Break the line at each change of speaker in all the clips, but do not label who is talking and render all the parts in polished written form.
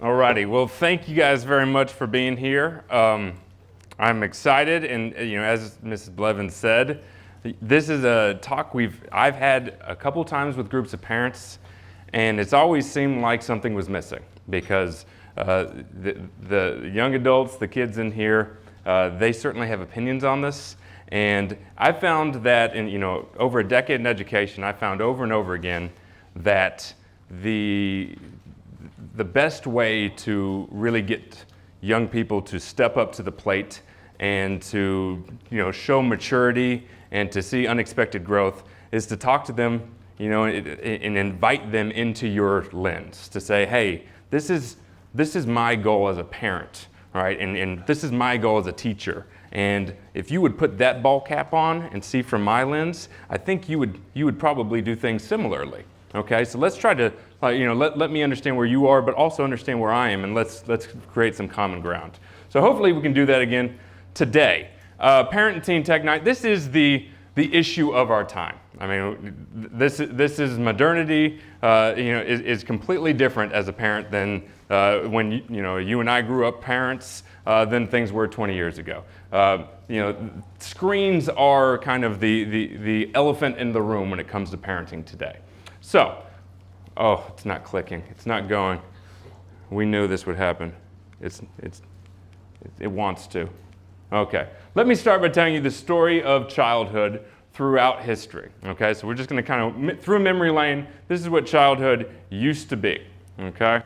Alrighty, well, thank you guys very much for being here. I'm excited, and as Mrs. Blevins said, this is a talk I've had a couple times with groups of parents, and it's always seemed like something was missing because the young adults, the kids in here, they certainly have opinions on this. And I found that in over a decade in education, I found over and over again that the best way to really get young people to step up to the plate and to show maturity and to see unexpected growth is to talk to them, and invite them into your lens to say, hey, this is my goal as a parent, right? And this is my goal as a teacher. And if you would put that ball cap on and see from my lens, I think you would probably do things similarly. Okay, so let's try to let me understand where you are, but also understand where I am, and let's create some common ground. So hopefully we can do that again today. Parent and Teen Tech Night. This is the issue of our time. I mean, this is modernity. Is completely different as a parent than when you and I grew up parents than things were 20 years ago. Screens are kind of the elephant in the room when it comes to parenting today. So, it's not clicking. It's not going. We knew this would happen. It wants to. Okay. Let me start by telling you the story of childhood throughout history. Okay, so we're just going to kind of, through memory lane, this is what childhood used to be. Okay?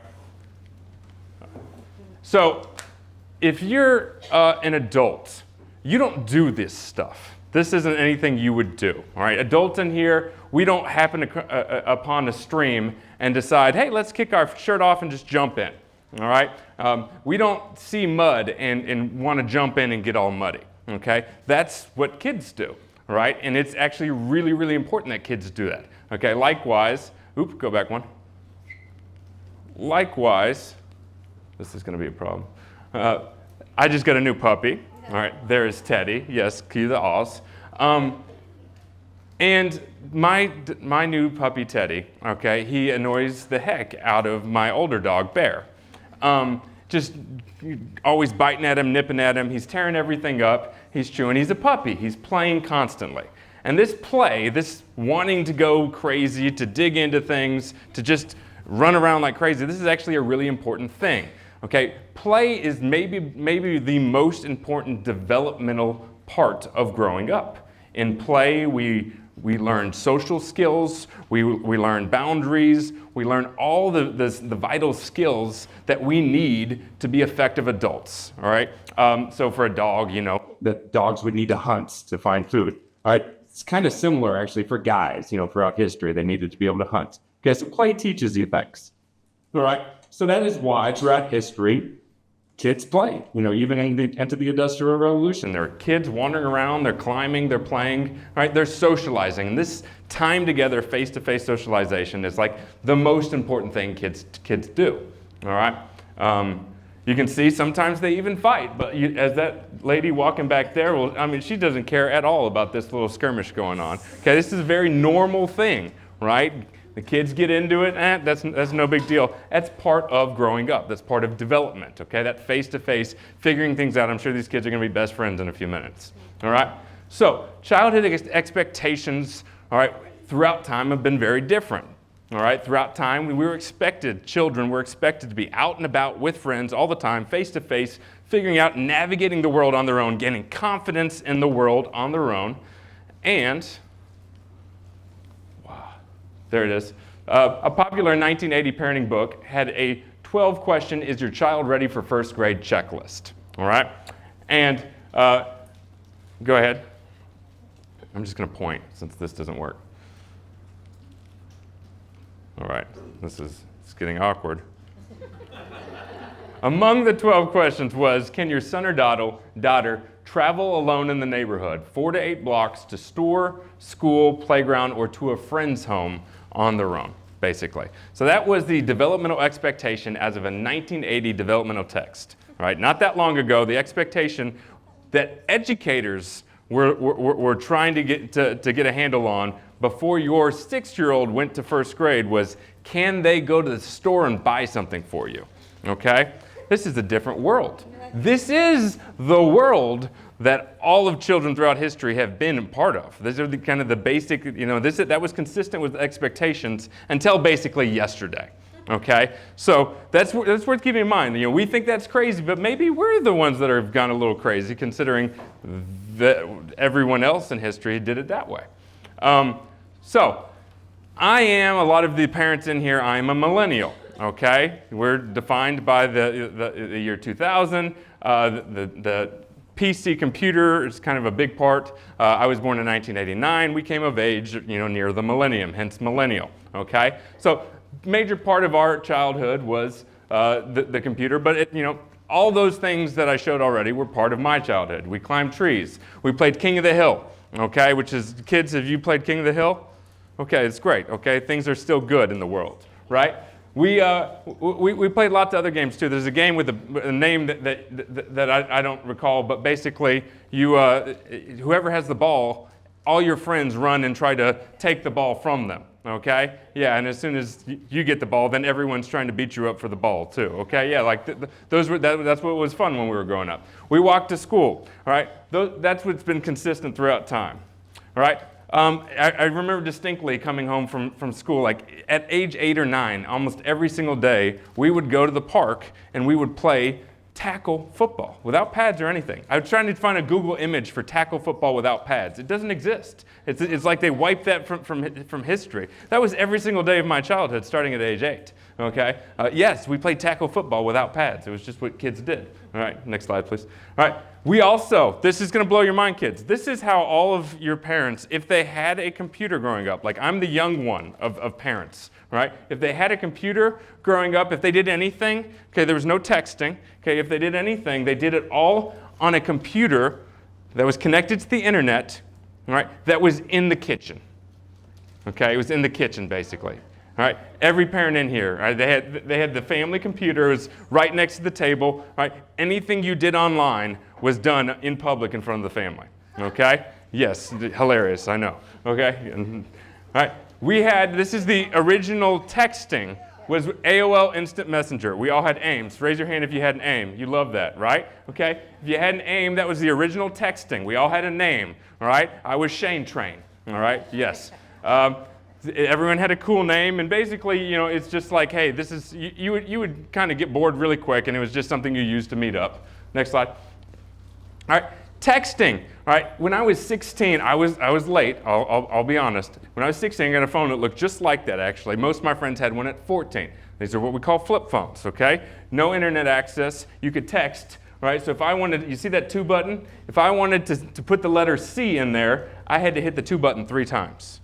So, if you're an adult, you don't do this stuff. This isn't anything you would do. All right, adults in here, we don't happen upon a stream and decide, hey, let's kick our shirt off and just jump in. All right, we don't see mud and want to jump in and get all muddy. Okay, that's what kids do. Right, and it's actually really, really important that kids do that. Okay, likewise, go back one. Likewise, this is going to be a problem. I just got a new puppy. All right, there's Teddy. Yes, cue the ahs. And my new puppy Teddy, okay, he annoys the heck out of my older dog Bear. Just always biting at him, nipping at him. He's tearing everything up. He's chewing. He's a puppy. He's playing constantly. And this play, this wanting to go crazy, to dig into things, to just run around like crazy, this is actually a really important thing. Okay, play is maybe the most important developmental part of growing up. In play, we learn social skills, we learn boundaries, we learn all the vital skills that we need to be effective adults, all right? So for a dog,
that dogs would need to hunt to find food. All right, it's kind of similar actually for guys, throughout history, they needed to be able to hunt. Okay, so play teaches you things. All right, so that is why throughout history, kids play. Even into the Industrial Revolution,
there are kids wandering around, they're climbing, they're playing, right? They're socializing. And this time together, face-to-face socialization is like the most important thing kids do, all right? You can see sometimes they even fight, but as that lady walking back there, she doesn't care at all about this little skirmish going on. Okay, this is a very normal thing, right? The kids get into it, that's no big deal. That's part of growing up. That's part of development, okay? That face-to-face, figuring things out. I'm sure these kids are going to be best friends in a few minutes, all right? So childhood expectations, all right, throughout time have been very different, all right? Throughout time, children were expected to be out and about with friends all the time, face-to-face, figuring out, navigating the world on their own, gaining confidence in the world on their own, and there it is. A popular 1980 parenting book had a 12-question, is your child ready for first grade checklist? All right? And go ahead. I'm just going to point since this doesn't work. All right, it's getting awkward. Among the 12 questions was, can your son or daughter travel alone in the neighborhood, 4 to 8 blocks to store, school, playground, or to a friend's home on their own, basically. So that was the developmental expectation as of a 1980 developmental text. Right? Not that long ago, the expectation that educators were trying to get a handle on before your 6-year-old went to first grade was, Can they go to the store and buy something for you? Okay? This is a different world. This is the world that all of children throughout history have been a part of. These are kind of the basic, that was consistent with expectations until basically yesterday. Okay, so that's worth keeping in mind. We think that's crazy, but maybe we're the ones that have gone a little crazy, considering that everyone else in history did it that way. So, I am, a lot of the parents in here, I am a millennial. Okay, we're defined by the year 2000. The PC computer is kind of a big part. I was born in 1989. We came of age, near the millennium, hence millennial. Okay, so major part of our childhood was the computer, but all those things that I showed already were part of my childhood. We climbed trees. We played King of the Hill. Okay, which is, kids, have you played King of the Hill? Okay, it's great. Okay, things are still good in the world, right? We played lots of other games too. There's a game with a name that I don't recall, but basically whoever has the ball, all your friends run and try to take the ball from them. Okay? Yeah, and as soon as you get the ball, then everyone's trying to beat you up for the ball too. Okay? Yeah, like that's what was fun when we were growing up. We walked to school. All right? That's what's been consistent throughout time. All right? I remember distinctly coming home from school, like at age 8 or 9, almost every single day, we would go to the park and we would play tackle football without pads or anything. I was trying to find a Google image for tackle football without pads. It doesn't exist. It's like they wiped that from history. That was every single day of my childhood, starting at age 8. Okay? Yes, we played tackle football without pads. It was just what kids did. All right, next slide, please. All right, we also, this is going to blow your mind, kids. This is how all of your parents, if they had a computer growing up, like I'm the young one of parents, right? If they had a computer growing up, if they did anything, okay, there was no texting, okay, if they did anything, they did it all on a computer that was connected to the internet, right, that was in the kitchen. Okay, it was in the kitchen, basically. All right, every parent in here, right, they had the family computer, it was right next to the table, right? Anything you did online was done in public in front of the family. Okay? Yes, hilarious, I know. Okay? All right, this is the original texting, was AOL Instant Messenger. We all had AIMs. Raise your hand if you had an AIM. You love that, right? Okay? If you had an AIM, that was the original texting. We all had a name, all right? I was Shane Train, all right? Yes. Everyone had a cool name, and basically, it's just like, hey, this is, you would kind of get bored really quick, and it was just something you used to meet up. Next slide. All right, texting. All right, when I was 16, I was late, I'll be honest. When I was 16, I got a phone that looked just like that, actually. Most of my friends had one at 14. These are what we call flip phones, okay? No internet access. You could text, right? So if I wanted, you see that 2 button? If I wanted to put the letter C in there, I had to hit the 2 button 3 times.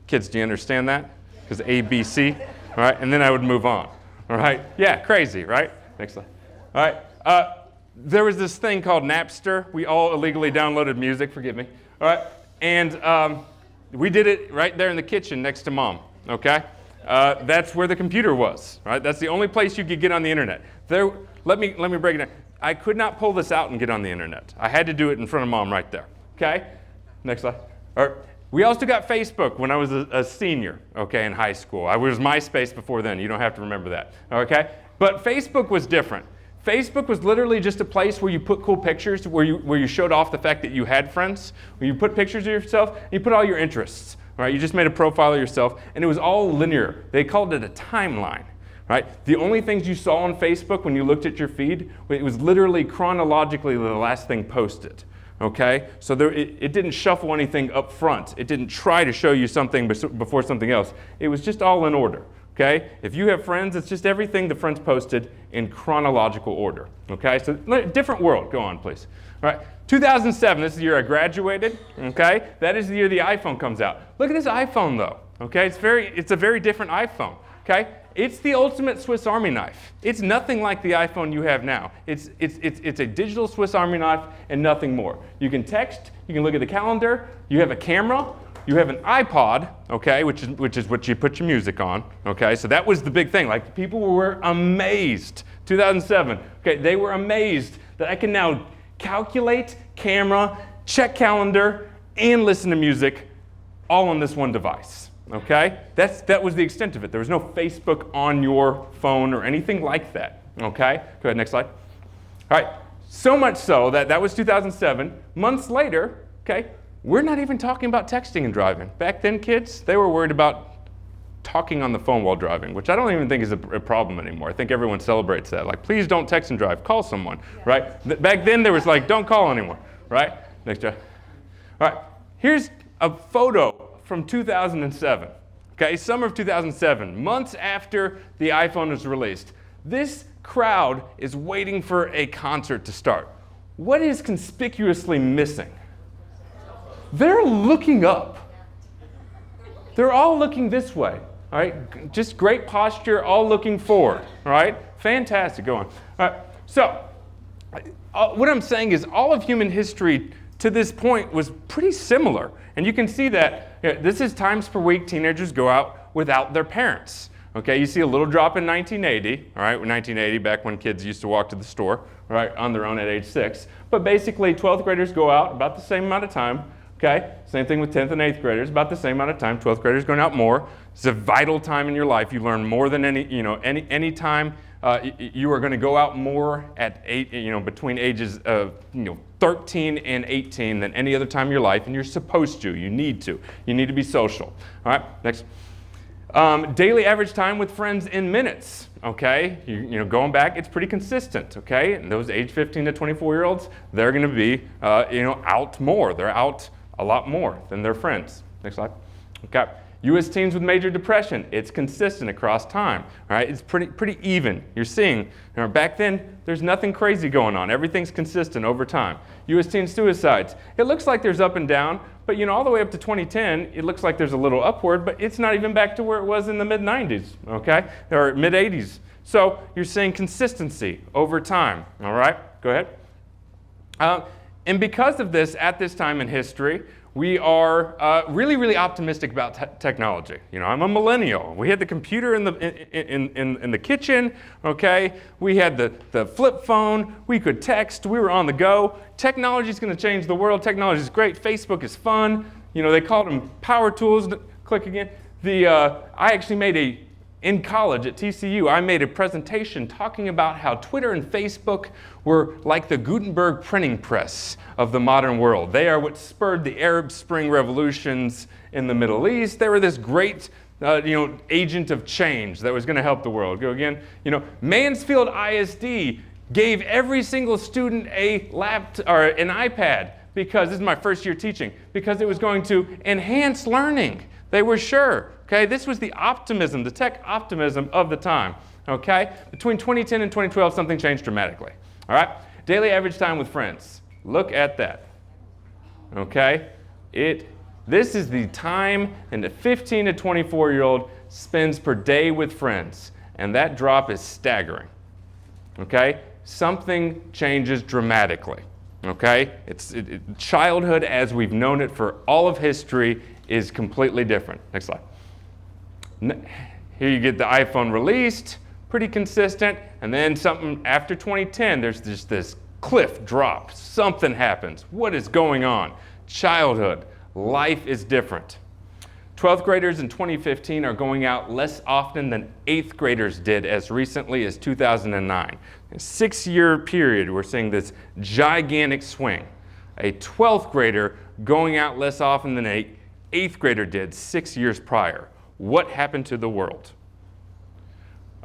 Kids, do you understand that? Because A, B, C, all right? And then I would move on, all right? Yeah, crazy, right? Next slide. All right, there was this thing called Napster. We all illegally downloaded music, forgive me, all right? And we did it right there in the kitchen next to Mom, okay? That's where the computer was, right? That's the only place you could get on the internet. Let me break it down. I could not pull this out and get on the internet. I had to do it in front of Mom right there, okay? Next slide. All right. We also got Facebook when I was a senior, okay, in high school. I was MySpace before then. You don't have to remember that, okay? But Facebook was different. Facebook was literally just a place where you put cool pictures, where you showed off the fact that you had friends, where you put pictures of yourself, and you put all your interests, right? You just made a profile of yourself, and it was all linear. They called it a timeline, right? The only things you saw on Facebook when you looked at your feed, it was literally chronologically the last thing posted. Okay, so it didn't shuffle anything up front. It didn't try to show you something before something else. It was just all in order. Okay, if you have friends, it's just everything the friends posted in chronological order. Okay, so different world. Go on, please. All right, 2007. This is the year I graduated. Okay, that is the year the iPhone comes out. Look at this iPhone, though. Okay, it's a very different iPhone. Okay. It's the ultimate Swiss Army knife. It's nothing like the iPhone you have now. It's a digital Swiss Army knife and nothing more. You can text, you can look at the calendar, you have a camera, you have an iPod, okay, which is what you put your music on, okay? So that was the big thing. Like, people were amazed. 2007, okay, they were amazed that I can now calculate, camera, check calendar, and listen to music all on this one device. Okay? That was the extent of it. There was no Facebook on your phone or anything like that. Okay? Go ahead, next slide. All right. So much so that was 2007. Months later, okay, we're not even talking about texting and driving. Back then, kids, they were worried about talking on the phone while driving, which I don't even think is a problem anymore. I think everyone celebrates that. Like, please don't text and drive. Call someone, right? Back then, there was like, don't call anyone, right? Next slide. All right. Here's a photo from 2007. Okay, summer of 2007, months after the iPhone was released. This crowd is waiting for a concert to start. What is conspicuously missing? They're looking up. They're all looking this way, all right? Just great posture, all looking forward, all right? Fantastic, go on. All right, so what I'm saying is all of human history to this point was pretty similar. And you can see that this is times per week teenagers go out without their parents. Okay, you see a little drop in 1980, all right, 1980, back when kids used to walk to the store, right, on their own at age 6. But basically, 12th graders go out about the same amount of time, okay? Same thing with 10th and 8th graders, about the same amount of time. 12th graders going out more. It's a vital time in your life. You learn more than any time. You are going to go out more at between ages of 13 and 18 than any other time in your life, and you're supposed to. You need to. You need to be social. All right, next. Daily average time with friends in minutes, okay? Going back, it's pretty consistent, okay? And those age 15 to 24-year-olds, they're going to be, out more. They're out a lot more than their friends. Next slide. Okay. U.S. teens with major depression, it's consistent across time, all right? It's pretty even. You're seeing, back then, there's nothing crazy going on. Everything's consistent over time. U.S. teen suicides, it looks like there's up and down, but all the way up to 2010, it looks like there's a little upward, but it's not even back to where it was in the mid-90s, okay? Or mid-80s. So you're seeing consistency over time, all right? Go ahead. And because of this, at this time in history, we are really, really optimistic about technology. I'm a millennial. We had the computer in the kitchen, okay? We had the flip phone. We could text. We were on the go. Technology is going to change the world. Technology is great. Facebook is fun. They called them power tools. Click again. I actually in college at TCU, I made a presentation talking about how Twitter and Facebook were like the Gutenberg printing press of the modern world. They are what spurred the Arab Spring revolutions in the Middle East. They were this great agent of change that was going to help the world. Go again. Mansfield ISD gave every single student a laptop or an iPad because this is my first year teaching, because it was going to enhance learning. They were sure. Okay, this was the optimism, the tech optimism of the time. Okay, between 2010 and 2012, something changed dramatically. All right, daily average time with friends. Look at that. Okay, this is the time and the 15 to 24-year-old spends per day with friends, and that drop is staggering. Okay, something changes dramatically. Okay, childhood as we've known it for all of history is completely different. Next slide. Here you get the iPhone released, pretty consistent, and then something after 2010, there's just this cliff drop. Something happens. What is going on? Childhood. Life is different. 12th graders in 2015 are going out less often than 8th graders did as recently as 2009. In a 6-year period, we're seeing this gigantic swing. A 12th grader going out less often than an 8th grader did 6 years prior. What happened to the world?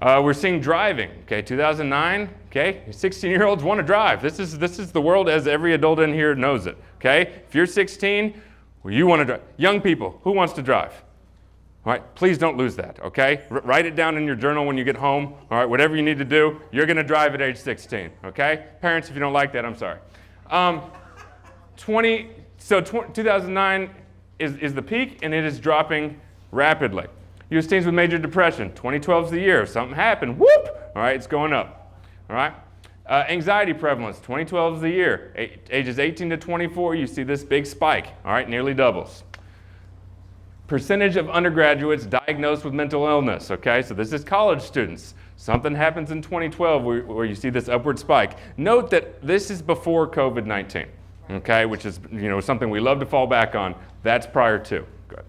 We're seeing driving. Okay, 2009. Okay, 16-year-olds want to drive. This is the world as every adult in here knows it. Okay, if you're 16, well, you want to drive. Young people, who wants to drive? All right, please don't lose that. Okay, write it down in your journal when you get home. All right, whatever you need to do, you're going to drive at age 16. Okay, parents, if you don't like that, I'm sorry. 2009 is the peak, and it is dropping rapidly. U.S. teens with major depression, 2012 is the year. Something happened, whoop! All right, it's going up. All right. Anxiety prevalence, 2012 is the year. Ages 18 to 24, you see this big spike. All right, nearly doubles. Percentage of undergraduates diagnosed with mental illness. Okay, so this is college students. Something happens in 2012 where you see this upward spike. Note that this is before COVID-19. Okay, which is something we love to fall back on. That's prior to. Good.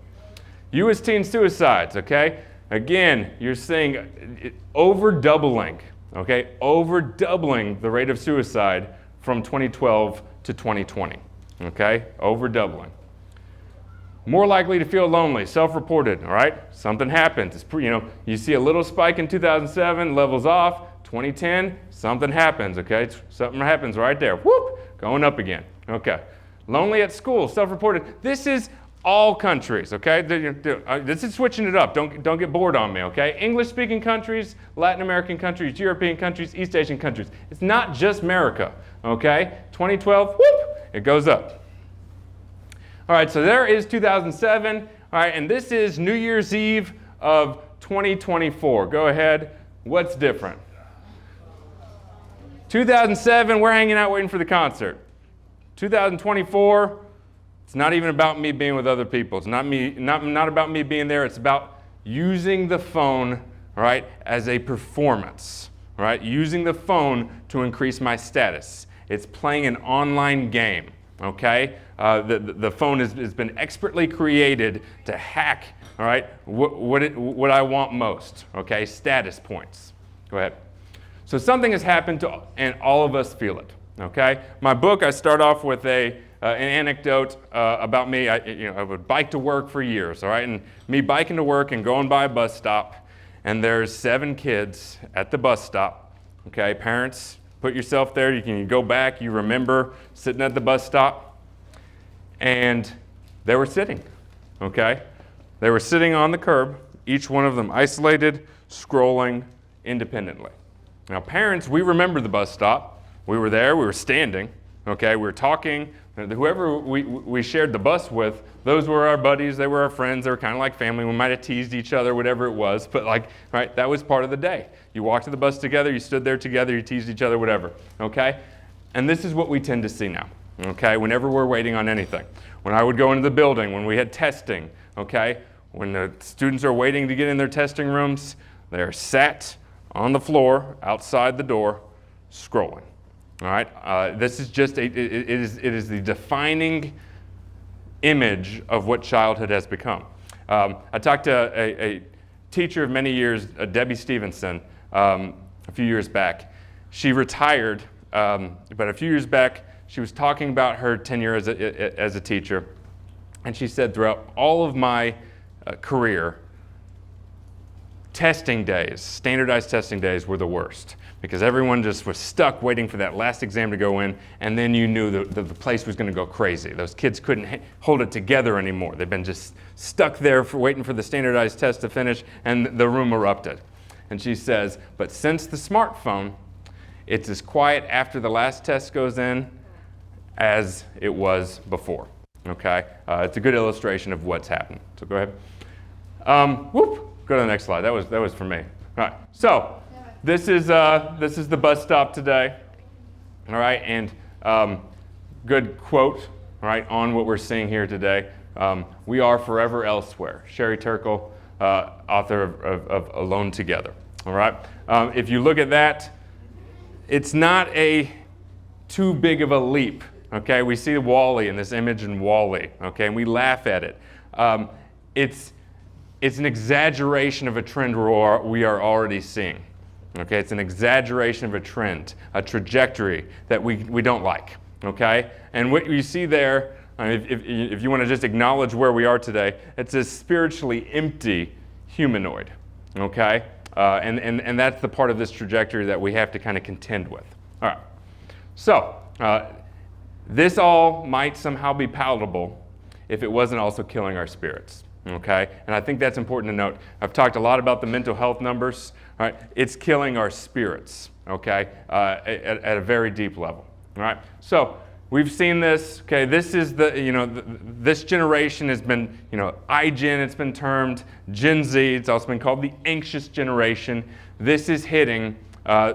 U.S. teen suicides, okay? Again, you're seeing over doubling, okay? Over doubling the rate of suicide from 2012 to 2020, okay? Over doubling. More likely to feel lonely, self-reported, all right? Something happens. It's you see a little spike in 2007, levels off. 2010, something happens, okay? Something happens right there. Whoop, going up again, okay? Lonely at school, self-reported. This is all countries, okay? This is switching it up. Don't get bored on me, okay? English-speaking countries, Latin American countries, European countries, East Asian countries. It's not just America, okay? 2012, whoop, it goes up. All right, so there is 2007, all right, and this is New Year's Eve of 2024. Go ahead. What's different? 2007, we're hanging out waiting for the concert. 2024, it's not even about me being with other people. It's not about me being there. It's about using the phone, all right, as a performance, all right? Using the phone to increase my status. It's playing an online game, okay? The phone has been expertly created to hack, all right, what I want most, okay? Status points. Go ahead. So something has happened and all of us feel it, okay? My book, I start off with an anecdote about me. I would bike to work for years, all right? And me biking to work and going by a bus stop, and there's 7 kids at the bus stop, okay? Parents, put yourself there. You can go back. You remember sitting at the bus stop, and they were sitting, okay? They were sitting on the curb, each one of them isolated, scrolling independently. Now, parents, we remember the bus stop. We were there. We were standing. Okay, we were talking. Whoever we shared the bus with, those were our buddies. They were our friends. They were kind of like family. We might have teased each other, whatever it was. But right, that was part of the day. You walked to the bus together. You stood there together. You teased each other, whatever. Okay, and this is what we tend to see now. Okay, whenever we're waiting on anything. When I would go into the building, when we had testing. Okay, when the students are waiting to get in their testing rooms, they are sat on the floor outside the door, scrolling. All right, this is just it is the defining image of what childhood has become. I talked to a teacher of many years, Debbie Stevenson, a few years back. She retired, but a few years back, she was talking about her tenure as a teacher, and she said, throughout all of my career, testing days, standardized testing days, were the worst because everyone just was stuck waiting for that last exam to go in, and then you knew that the place was going to go crazy. Those kids couldn't hold it together anymore. They've been just stuck there waiting for the standardized test to finish, and the room erupted. And she says, but since the smartphone, it's as quiet after the last test goes in as it was before. Okay? It's a good illustration of what's happened. So go ahead. Go to the next slide. That was for me. All right. So this is the bus stop today. All right, and good quote, right, on what we're seeing here today. We are forever elsewhere. Sherry Turkle, author of Alone Together. All right. If you look at that, it's not too big of a leap. Okay, we see Wall-E in this image in Wall-E. Okay, and we laugh at it. It's an exaggeration of a trend we are already seeing. Okay, it's an exaggeration of a trend, a trajectory that we don't like. Okay, and what you see there, if you want to just acknowledge where we are today, it's a spiritually empty humanoid. Okay, and that's the part of this trajectory that we have to kind of contend with. All right, so this all might somehow be palatable if it wasn't also killing our spirits. Okay, and I think that's important to note. I've talked a lot about the mental health numbers. All right, it's killing our spirits. Okay, at a very deep level. All right, so we've seen this. Okay, this is this generation has been iGen. It's been termed Gen Z. It's also been called the anxious generation. This is hitting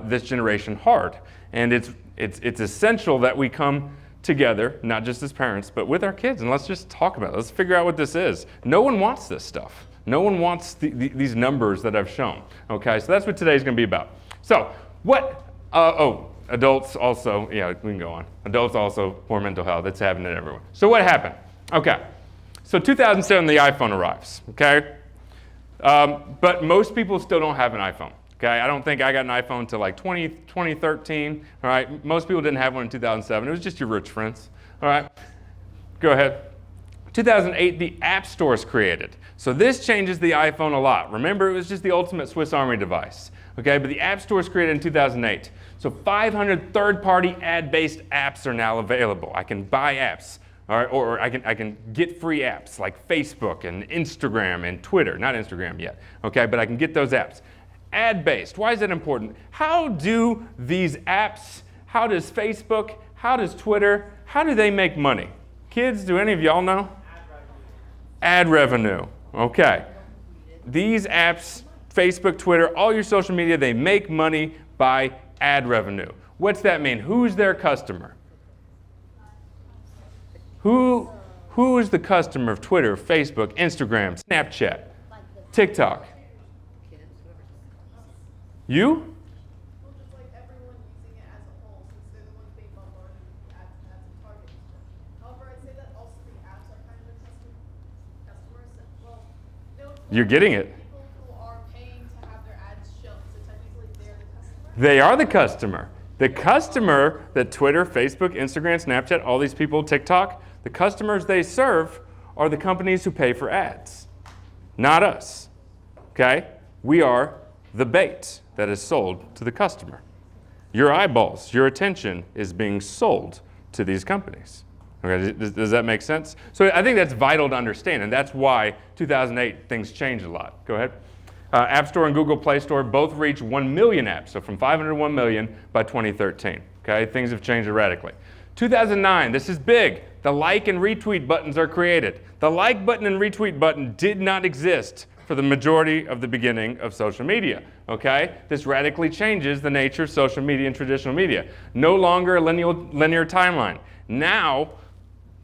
this generation hard, and it's essential that we come together, not just as parents, but with our kids, and let's just talk about it. Let's figure out what this is. No one wants this stuff. No one wants these numbers that I've shown. Okay, so that's what today's going to be about. So adults also, we can go on. Adults also, poor mental health. It's happening to everyone. So what happened? Okay, So 2007, the iPhone arrives, okay? But most people still don't have an iPhone, okay? I don't think I got an iPhone until like 2013, all right? Most people didn't have one in 2007. It was just your rich friends, all right? Go ahead. 2008, the App Store is created. So this changes the iPhone a lot. Remember, it was just the ultimate Swiss Army device, okay? But the App Store is created in 2008. So 500 third-party ad-based apps are now available. I can buy apps. All right, or I can get free apps like Facebook and Instagram and Twitter. Not Instagram yet, okay, but I can get those apps. Ad-based, why is that important? How do these apps, how does Facebook, how does Twitter, how do they make money? Kids, do any of y'all know? Ad revenue, okay. These apps, Facebook, Twitter, all your social media, they make money by ad revenue. What's that mean? Who's their customer? Who is the customer of Twitter, Facebook, Instagram, Snapchat, TikTok? You?
Well, just like everyone using it as a whole, since they're the ones being bombarded with ads and targets. However, I'd say that also the apps are kind of the customers. Well,
You're getting it.
people who are paying to have their ads shown, so technically they're the customer.
They are the customer. The customer that Twitter, Facebook, Instagram, Snapchat, all these people, TikTok, the customers they serve are the companies who pay for ads, not us, okay? We are the bait that is sold to the customer. Your eyeballs, your attention is being sold to these companies. Okay, does that make sense? So I think that's vital to understand, and that's why 2008 things changed a lot. Go ahead. App Store and Google Play Store both reached 1 million apps, so from 500 to 1 million by 2013. Okay, things have changed radically. 2009, this is big. The like and retweet buttons are created. The like button and retweet button did not exist for the majority of the beginning of social media. Okay, this radically changes the nature of social media and traditional media. No longer a linear timeline. Now,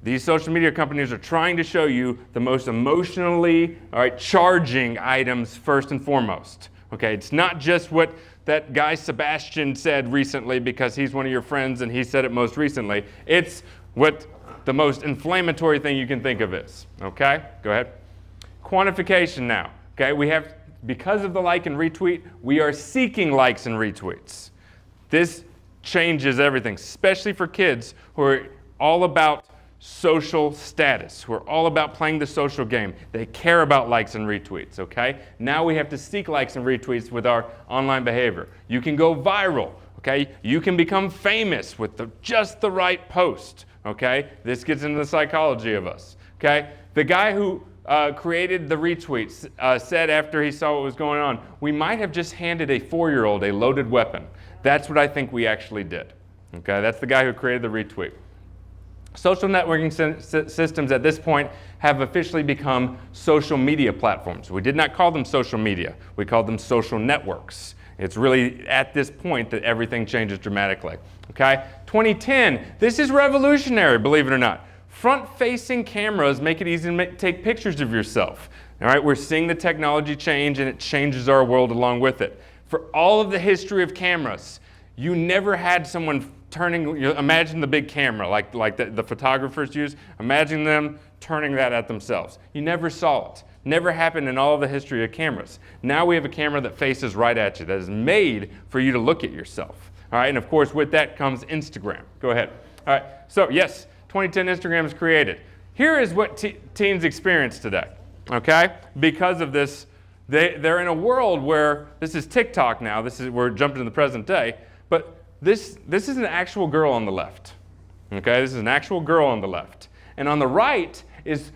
these social media companies are trying to show you the most emotionally, charging items first and foremost. Okay, it's not just what that guy Sebastian said recently because he's one of your friends and he said it most recently. It's what the most inflammatory thing you can think of is. Okay, go ahead. Quantification now. Okay, we have, because of the like and retweet, we are seeking likes and retweets. This changes everything, especially for kids who are all about social status, who are all about playing the social game. They care about likes and retweets, okay? Now we have to seek likes and retweets with our online behavior. You can go viral, okay? You can become famous with just the right post, okay? This gets into the psychology of us, okay? The guy who created the retweets said after he saw what was going on, we might have just handed a 4-year-old a loaded weapon. That's what I think we actually did, okay? That's the guy who created the retweet. Social networking systems at this point have officially become social media platforms. We did not call them social media. We called them social networks. It's really at this point that everything changes dramatically. Okay? 2010, this is revolutionary, believe it or not. Front-facing cameras make it easy to take pictures of yourself. All right? We're seeing the technology change, and it changes our world along with it. For all of the history of cameras, you never had someone imagine the big camera like the photographers use. Imagine them turning that at themselves. You never saw it. Never happened in all of the history of cameras. Now we have a camera that faces right at you, that is made for you to look at yourself. All right, and of course with that comes Instagram. Go ahead. All right, so yes, 2010 Instagram is created. Here is what teens experience today, okay? Because of this, they're in a world where, this is TikTok now, we're jumping to the present day, but this is an actual girl on the left, okay? This is an actual girl on the left. And on the right is,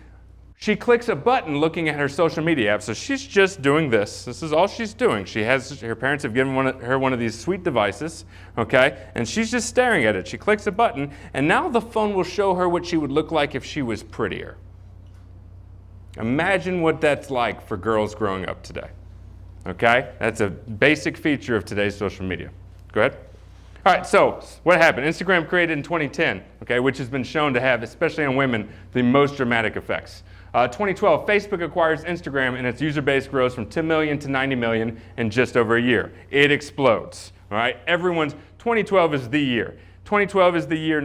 she clicks a button looking at her social media app. So she's just doing this. This is all she's doing. Her parents have given her one of these sweet devices, okay? And she's just staring at it. She clicks a button, and now the phone will show her what she would look like if she was prettier. Imagine what that's like for girls growing up today, okay? That's a basic feature of today's social media. Go ahead. All right, so what happened? Instagram created in 2010, okay, which has been shown to have, especially on women, the most dramatic effects. 2012, Facebook acquires Instagram and its user base grows from 10 million to 90 million in just over a year. It explodes, all right? 2012 is the year. 2012 is the year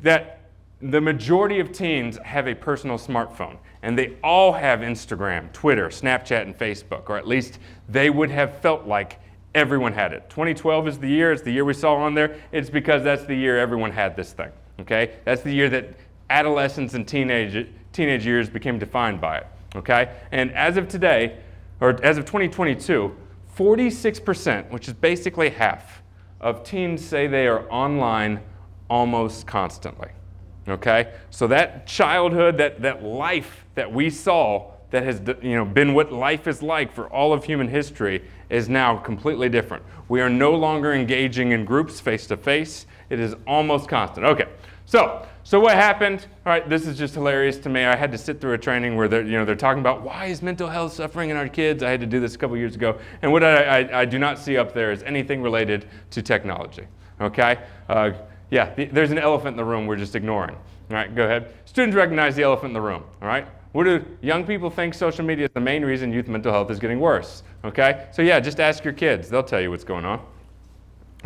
that the majority of teens have a personal smartphone, and they all have Instagram, Twitter, Snapchat, and Facebook, or at least they would have felt like everyone had it. 2012 is the year, it's the year we saw on there. It's because that's the year everyone had this thing, okay? That's the year that adolescence and teenage years became defined by it, okay? And as of today, or as of 2022, 46%, which is basically half, of teens say they are online almost constantly. Okay, so that childhood, that life that we saw, that has been what life is like for all of human history, is now completely different. We are no longer engaging in groups face to face. It is almost constant. Okay, so what happened? All right, this is just hilarious to me. I had to sit through a training where they're talking about why is mental health suffering in our kids. I had to do this a couple years ago, and what I do not see up there is anything related to technology. Okay. Yeah, there's an elephant in the room we're just ignoring. All right, go ahead. Students recognize the elephant in the room. All right, what do young people think social media is the main reason youth mental health is getting worse? Okay, so yeah, just ask your kids. They'll tell you what's going on. All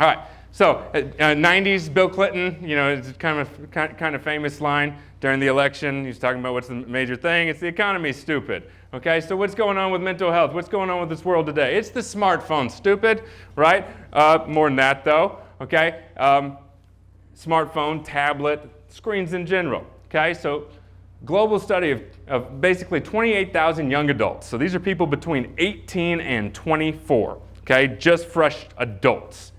right, so 90s, Bill Clinton, it's kind of famous line during the election. He's talking about what's the major thing. It's the economy, stupid. Okay, so what's going on with mental health? What's going on with this world today? It's the smartphone, stupid, right? More than that, though. Okay. Smartphone, tablet, screens in general. Okay, so global study of basically 28,000 young adults. So these are people between 18 and 24. Okay, just fresh adults.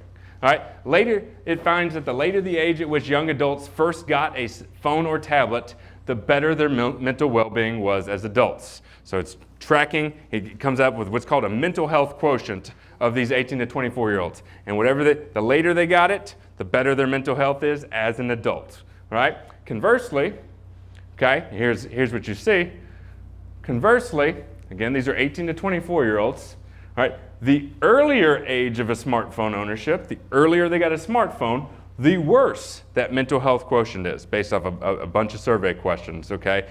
All right. Later, it finds that the later the age at which young adults first got a phone or tablet, the better their mental well-being was as adults. So it's tracking. It comes up with what's called a mental health quotient of these 18 to 24-year-olds. And whatever the later they got it, the better their mental health is as an adult, right? Conversely, okay, here's what you see. Conversely, again, these are 18 to 24-year-olds, right? The earlier age of a smartphone ownership, the earlier they got a smartphone, the worse that mental health quotient is, based off a bunch of survey questions, okay?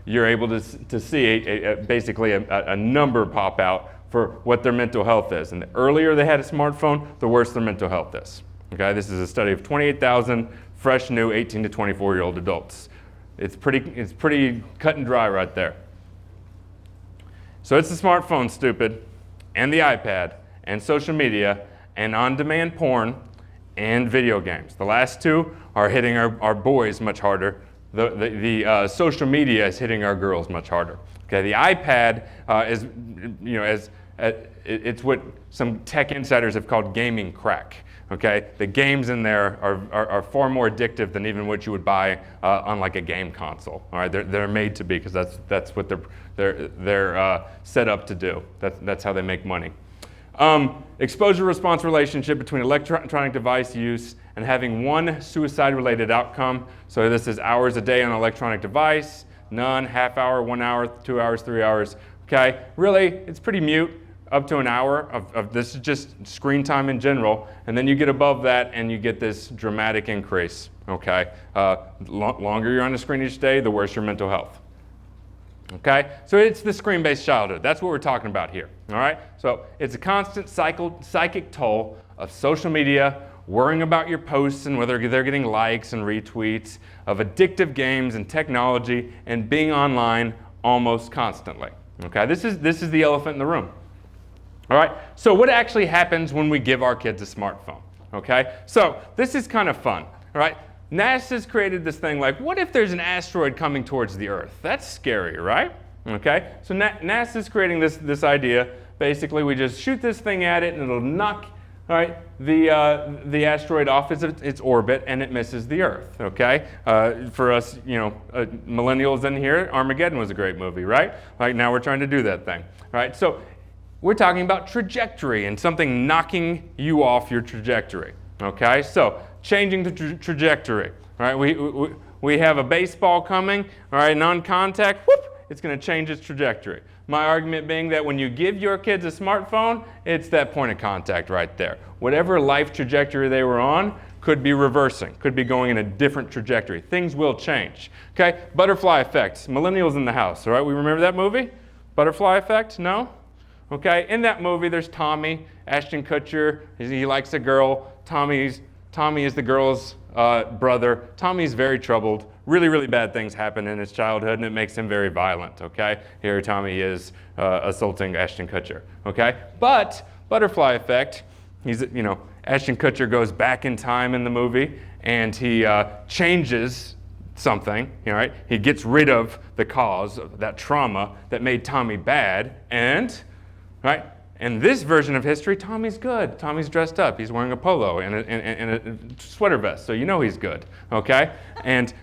You're able to see basically a number pop out for what their mental health is. And the earlier they had a smartphone, the worse their mental health is. Okay, this is a study of 28,000 fresh, new 18 to 24-year-old adults. It's pretty cut and dry right there. So it's the smartphone, stupid, and the iPad, and social media, and on-demand porn, and video games. The last two are hitting our boys much harder. The social media is hitting our girls much harder. Okay, the iPad is, it's what some tech insiders have called gaming crack. Okay, the games in there are far more addictive than even what you would buy on like a game console. All right, they're made to be because that's what they're set up to do. That's how they make money. Exposure response relationship between electronic device use and having one suicide-related outcome. So this is hours a day on an electronic device, none, half hour, 1 hour, 2 hours, 3 hours. Okay, really, it's pretty mute. Up to an hour of this is just screen time in general, and then you get above that and you get this dramatic increase, okay? Longer you're on the screen each day, the worse your mental health, okay? So it's the screen-based childhood. That's what we're talking about here, all right? So it's a constant psychic toll of social media, worrying about your posts and whether they're getting likes and retweets, of addictive games and technology, and being online almost constantly, okay? This is the elephant in the room. All right, so what actually happens when we give our kids a smartphone? Okay, so this is kind of fun. All right, NASA's created this thing like, what if there's an asteroid coming towards the Earth? That's scary, right? Okay, so NASA's creating this idea. Basically, we just shoot this thing at it and it'll knock, all right, the asteroid off its orbit and it misses the Earth, okay? For us, millennials in here, Armageddon was a great movie, right? Like now we're trying to do that thing, all right? So we're talking about trajectory and something knocking you off your trajectory, okay? So changing the trajectory, all right? We have a baseball coming, all right, non-contact, whoop, it's gonna change its trajectory. My argument being that when you give your kids a smartphone, it's that point of contact right there. Whatever life trajectory they were on could be reversing, could be going in a different trajectory. Things will change, okay? Butterfly effect, millennials in the house, all right? We remember that movie? Butterfly effect, no? Okay, in that movie, there's Tommy, Ashton Kutcher. He likes a girl. Tommy is the girl's brother. Tommy's very troubled, really, really bad things happen in his childhood, and it makes him very violent, okay? Here Tommy is assaulting Ashton Kutcher, okay? But butterfly effect, Ashton Kutcher goes back in time in the movie, and he changes something, right? He gets rid of the cause of that trauma that made Tommy bad, and, right? In this version of history, Tommy's good. Tommy's dressed up. He's wearing a polo and a sweater vest, so you know he's good, okay? And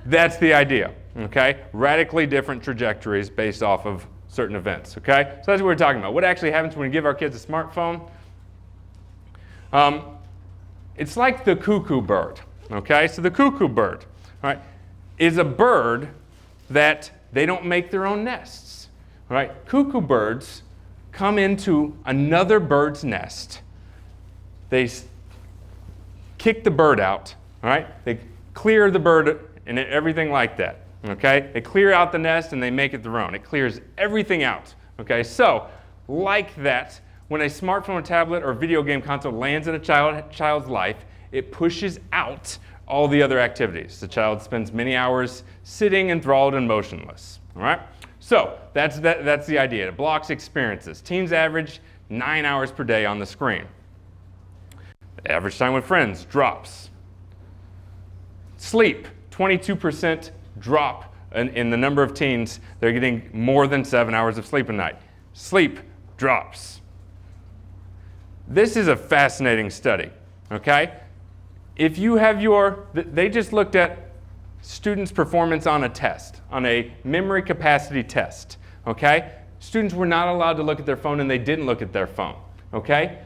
that's the idea, okay? Radically different trajectories based off of certain events, okay? So that's what we're talking about. What actually happens when we give our kids a smartphone? It's like the cuckoo bird, okay? So the cuckoo bird, right, is a bird that they don't make their own nests, right? Cuckoo birds come into another bird's nest. They kick the bird out, all right? They clear the bird and everything like that, okay? They clear out the nest and they make it their own. It clears everything out, okay? So, like that, when a smartphone, tablet, or video game console lands in a child's life, it pushes out all the other activities. The child spends many hours sitting enthralled and motionless, all right? So that's the idea. It blocks experiences. Teens average 9 hours per day on the screen. The average time with friends drops. Sleep, 22% drop in the number of teens. They're getting more than 7 hours of sleep a night. Sleep drops. This is a fascinating study, okay? If you have they just looked at students' performance on a test, on a memory capacity test, okay? Students were not allowed to look at their phone, and they didn't look at their phone, okay?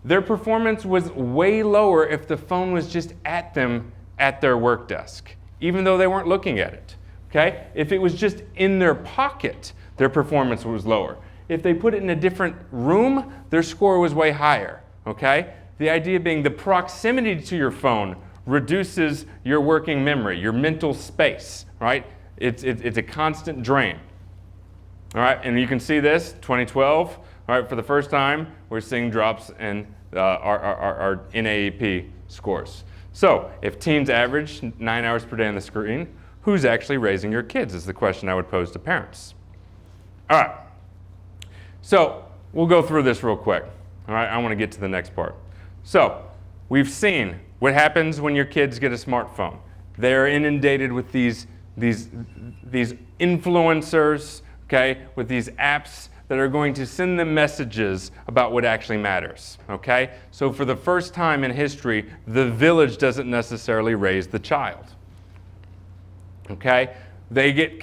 Their performance was way lower if the phone was just at them at their work desk, even though they weren't looking at it, okay? If it was just in their pocket, their performance was lower. If they put it in a different room, their score was way higher, okay? The idea being the proximity to your phone reduces your working memory, your mental space, right? It's a constant drain. All right, and you can see this, 2012, all right, for the first time, we're seeing drops in our NAEP scores. So if teens average 9 hours per day on the screen, who's actually raising your kids is the question I would pose to parents. All right, so we'll go through this real quick. All right, I want to get to the next part. So we've seen what happens when your kids get a smartphone. They're inundated with these influencers, okay, with these apps that are going to send them messages about what actually matters, okay? So for the first time in history, the village doesn't necessarily raise the child, okay? They get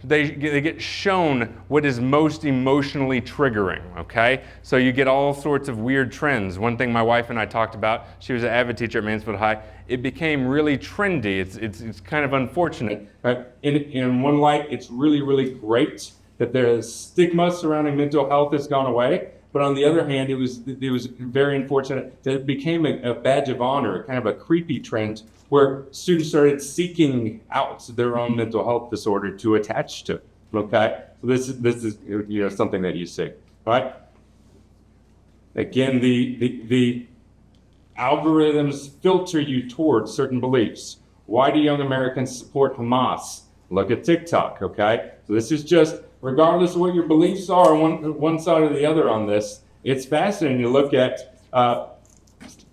they get shown what is most emotionally triggering, okay? So you get all sorts of weird trends. One thing my wife and I talked about, she was an avid teacher at Mansfield High, it became really trendy. It's kind of unfortunate.
Right? In one light, it's really, really great that the stigma surrounding mental health has gone away. But on the other hand, it was very unfortunate that it became a badge of honor, kind of a creepy trend where students started seeking out their own mental health disorder to attach to. Okay, so this is something that you see, right? Again, the algorithms filter you towards certain beliefs. Why do young Americans support Hamas? Look at TikTok. Okay, so this is just regardless of what your beliefs are on one side or the other on this. It's fascinating to look at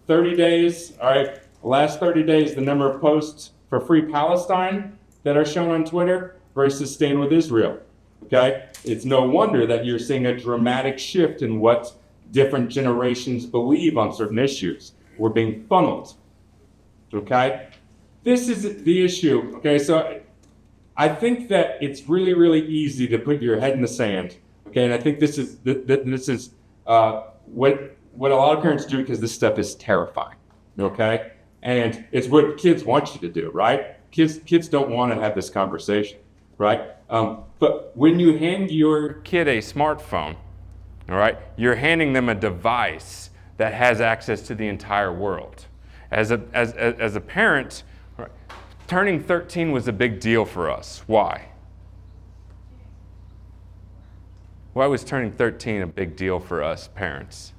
30 days. All right. Last 30 days, the number of posts for Free Palestine that are shown on Twitter versus Stand With Israel, okay? It's no wonder that you're seeing a dramatic shift in what different generations believe on certain issues. We're being funneled, okay? This is the issue, okay? So I think that it's really, really easy to put your head in the sand, okay? And I think this is what a lot of parents do because this stuff is terrifying, okay? And it's what kids want you to do, right? Kids don't want to have this conversation, right? But when you hand your
kid a smartphone, all right, you're handing them a device that has access to the entire world. As a parent, right, turning 13 was a big deal for us. Why? Why was turning 13 a big deal for us parents?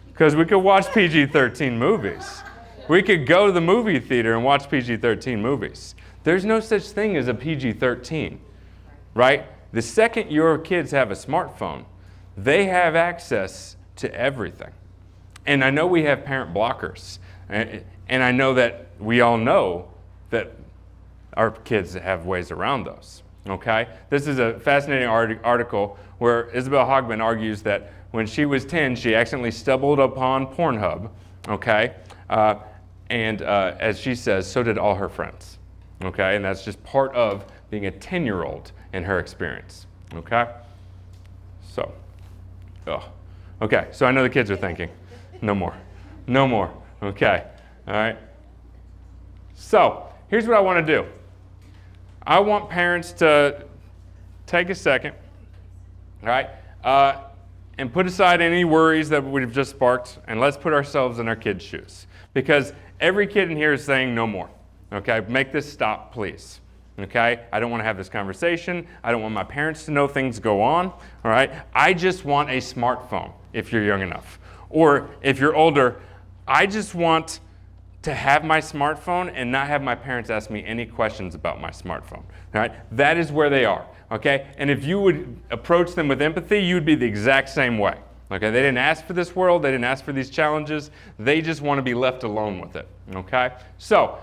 Because we could watch PG-13 movies. We could go to the movie theater and watch PG-13 movies. There's no such thing as a PG-13, right? The second your kids have a smartphone, they have access to everything. And I know we have parent blockers, and I know that we all know that our kids have ways around those, okay? This is a fascinating article where Isabel Hogman argues that when she was 10, she accidentally stumbled upon Pornhub, okay? And as she says, so did all her friends, okay? And that's just part of being a 10-year-old in her experience, okay? So, okay, so I know the kids are thinking, no more, okay, all right? So, here's what I want to do. I want parents to take a second, all right, and put aside any worries that we've just sparked, and let's put ourselves in our kids' shoes. Because every kid in here is saying no more, okay? Make this stop, please, okay? I don't want to have this conversation. I don't want my parents to know things go on, all right? I just want a smartphone if you're young enough. Or if you're older, I just want to have my smartphone and not have my parents ask me any questions about my smartphone, all right? That is where they are, okay? And if you would approach them with empathy, you'd be the exact same way, okay? They didn't ask for this world. They didn't ask for these challenges. They just want to be left alone with it, okay? So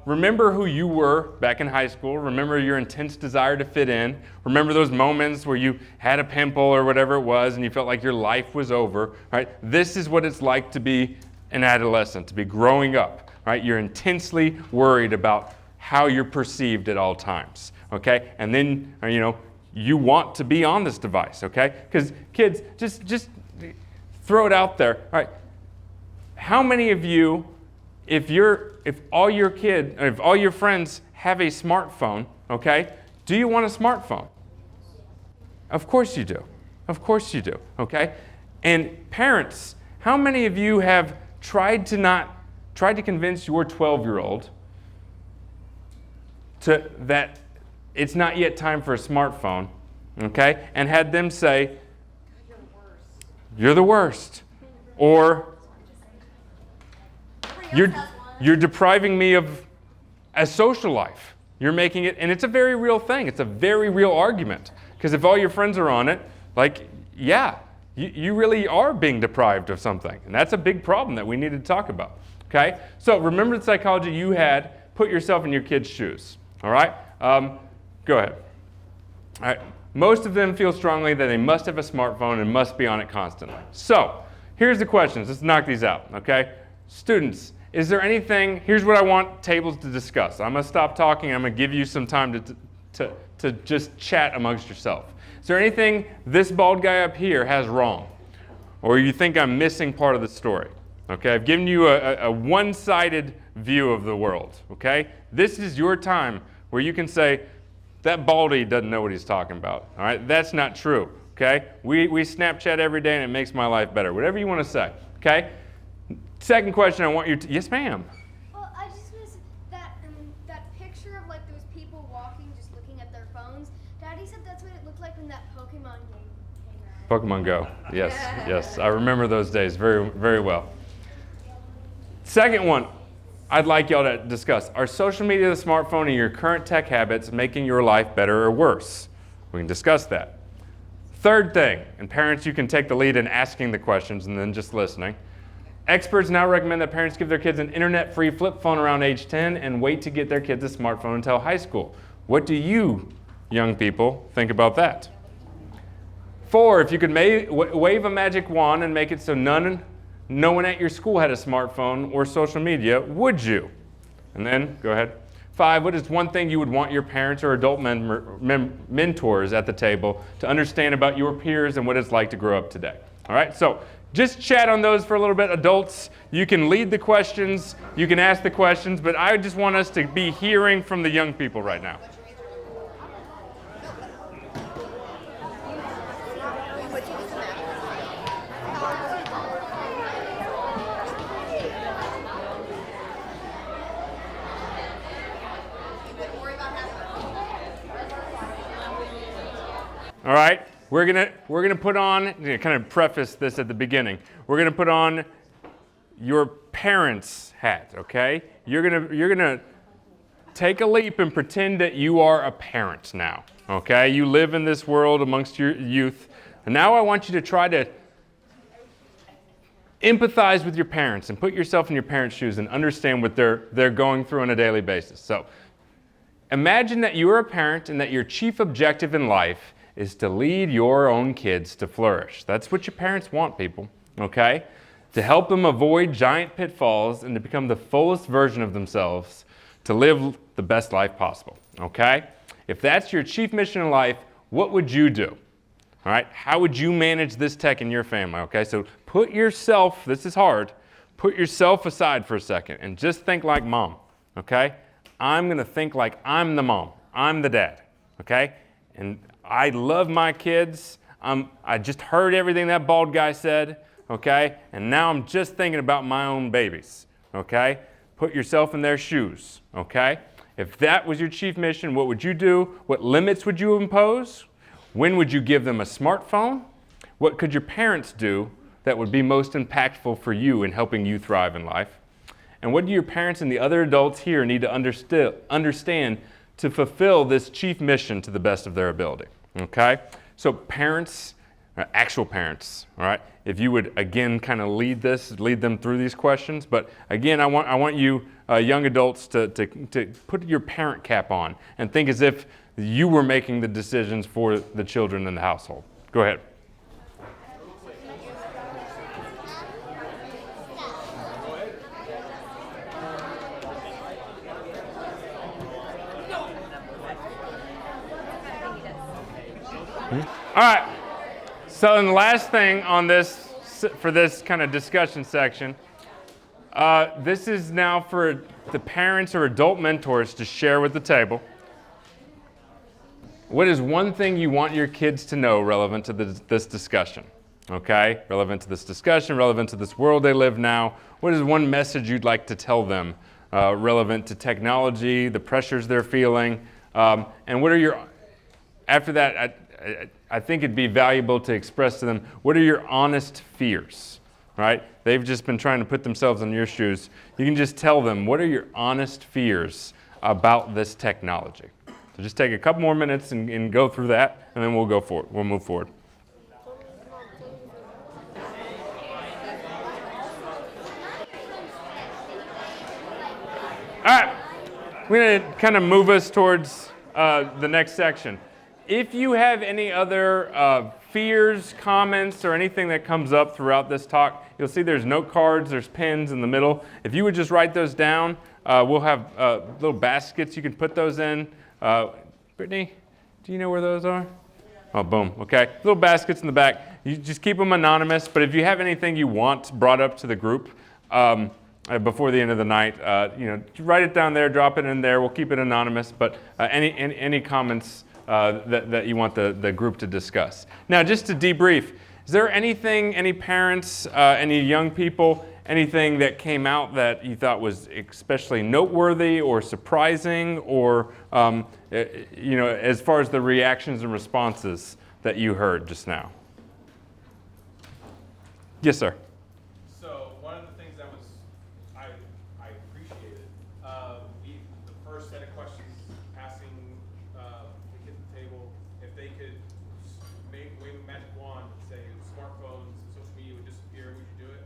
remember who you were back in high school. Remember your intense desire to fit in. Remember those moments where you had a pimple or whatever it was and you felt like your life was over, right? This is what it's like to be an adolescent, to be growing up, right? You're intensely worried about how you're perceived at all times, okay? And then, you want to be on this device, okay? Because kids, just throw it out there, all right? How many of you, if all your friends have a smartphone, okay, do you want a smartphone? Of course you do. Of course you do, okay? And parents, how many of you have tried to convince your 12-year-old that it's not yet time for a smartphone, okay? And had them say, you're the worst. Or you're depriving me of a social life. You're making it, and it's a very real thing. It's a very real argument. Because if all your friends are on it, you really are being deprived of something. And that's a big problem that we need to talk about, okay? So remember the psychology you had. Put yourself in your kids' shoes, all right? Go ahead. All right. Most of them feel strongly that they must have a smartphone and must be on it constantly. So here's the questions. Let's knock these out, okay? Students, is there anything, here's what I want tables to discuss. I'm going to stop talking. I'm going to give you some time to just chat amongst yourself. Is there anything this bald guy up here has wrong? Or you think I'm missing part of the story? Okay, I've given you a one-sided view of the world, okay? This is your time where you can say, that baldy doesn't know what he's talking about, all right? That's not true, okay? We Snapchat every day and it makes my life better. Whatever you want to say, okay? Second question I want you to, yes ma'am?
Well, I just want to say that picture of like those people walking, just looking at their phones. Daddy said that's what it looked like when that Pokemon game came out.
Pokemon Go, yes, yes. I remember those days very, very well. Second one I'd like y'all to discuss. Are social media, the smartphone, and your current tech habits making your life better or worse? We can discuss that. Third thing, and parents, you can take the lead in asking the questions and then just listening. Experts now recommend that parents give their kids an internet-free flip phone around age 10 and wait to get their kids a smartphone until high school. What do you, young people, think about that? 4, if you could wave a magic wand and make it so no one at your school had a smartphone or social media, would you? And then, go ahead. 5, what is one thing you would want your parents or adult mentors at the table to understand about your peers and what it's like to grow up today? All right, so just chat on those for a little bit. Adults, you can lead the questions, you can ask the questions, but I just want us to be hearing from the young people right now. All right, we're gonna put on, kind of preface this at the beginning. We're gonna put on your parent's hat, okay? You're gonna take a leap and pretend that you are a parent now, okay? You live in this world amongst your youth. And now I want you to try to empathize with your parents and put yourself in your parents' shoes and understand what they're going through on a daily basis. So imagine that you are a parent and that your chief objective in life is to lead your own kids to flourish. That's what your parents want, people, okay? To help them avoid giant pitfalls and to become the fullest version of themselves, to live the best life possible, okay? If that's your chief mission in life, what would you do? All right, how would you manage this tech in your family, okay? So put yourself, this is hard, put yourself aside for a second and just think like mom, okay? I'm gonna think like I'm the mom, I'm the dad, okay? And I love my kids. I just heard everything that bald guy said, okay? And now I'm just thinking about my own babies, okay? Put yourself in their shoes, okay? If that was your chief mission, what would you do? What limits would you impose? When would you give them a smartphone? What could your parents do that would be most impactful for you in helping you thrive in life? And what do your parents and the other adults here need to understand to fulfill this chief mission to the best of their ability, okay? So parents, actual parents, all right? If you would, again, kind of lead them through these questions. But again, I want you young adults to put your parent cap on and think as if you were making the decisions for the children in the household. Go ahead. All right. So then the last thing on this, for this kind of discussion section, this is now for the parents or adult mentors to share with the table. What is one thing you want your kids to know relevant to this discussion? Okay, relevant to this discussion, relevant to this world they live now. What is one message you'd like to tell them relevant to technology, the pressures they're feeling? And what are your, after that, I think it'd be valuable to express to them, what are your honest fears, right? They've just been trying to put themselves in your shoes. You can just tell them, what are your honest fears about this technology? So just take a couple more minutes and go through that, and then we'll go forward. We'll move forward. All right, we're going to kind of move us towards the next section. If you have any other fears, comments, or anything that comes up throughout this talk, you'll see there's note cards, there's pens in the middle. If you would just write those down, we'll have little baskets you can put those in. Brittany, do you know where those are? Oh, boom, okay. Little baskets in the back. You just keep them anonymous, but if you have anything you want brought up to the group before the end of the night, write it down there, drop it in there. We'll keep it anonymous, but any comments that you want the group to discuss. Now, just to debrief, is there anything, any parents, any young people, anything that came out that you thought was especially noteworthy or surprising, or as far as the reactions and responses that you heard just now? Yes, sir.
So one of the things that was I appreciated the first set of questions asking the kids at the table if they could wave a magic wand and say smartphones and social media would disappear, would you do it?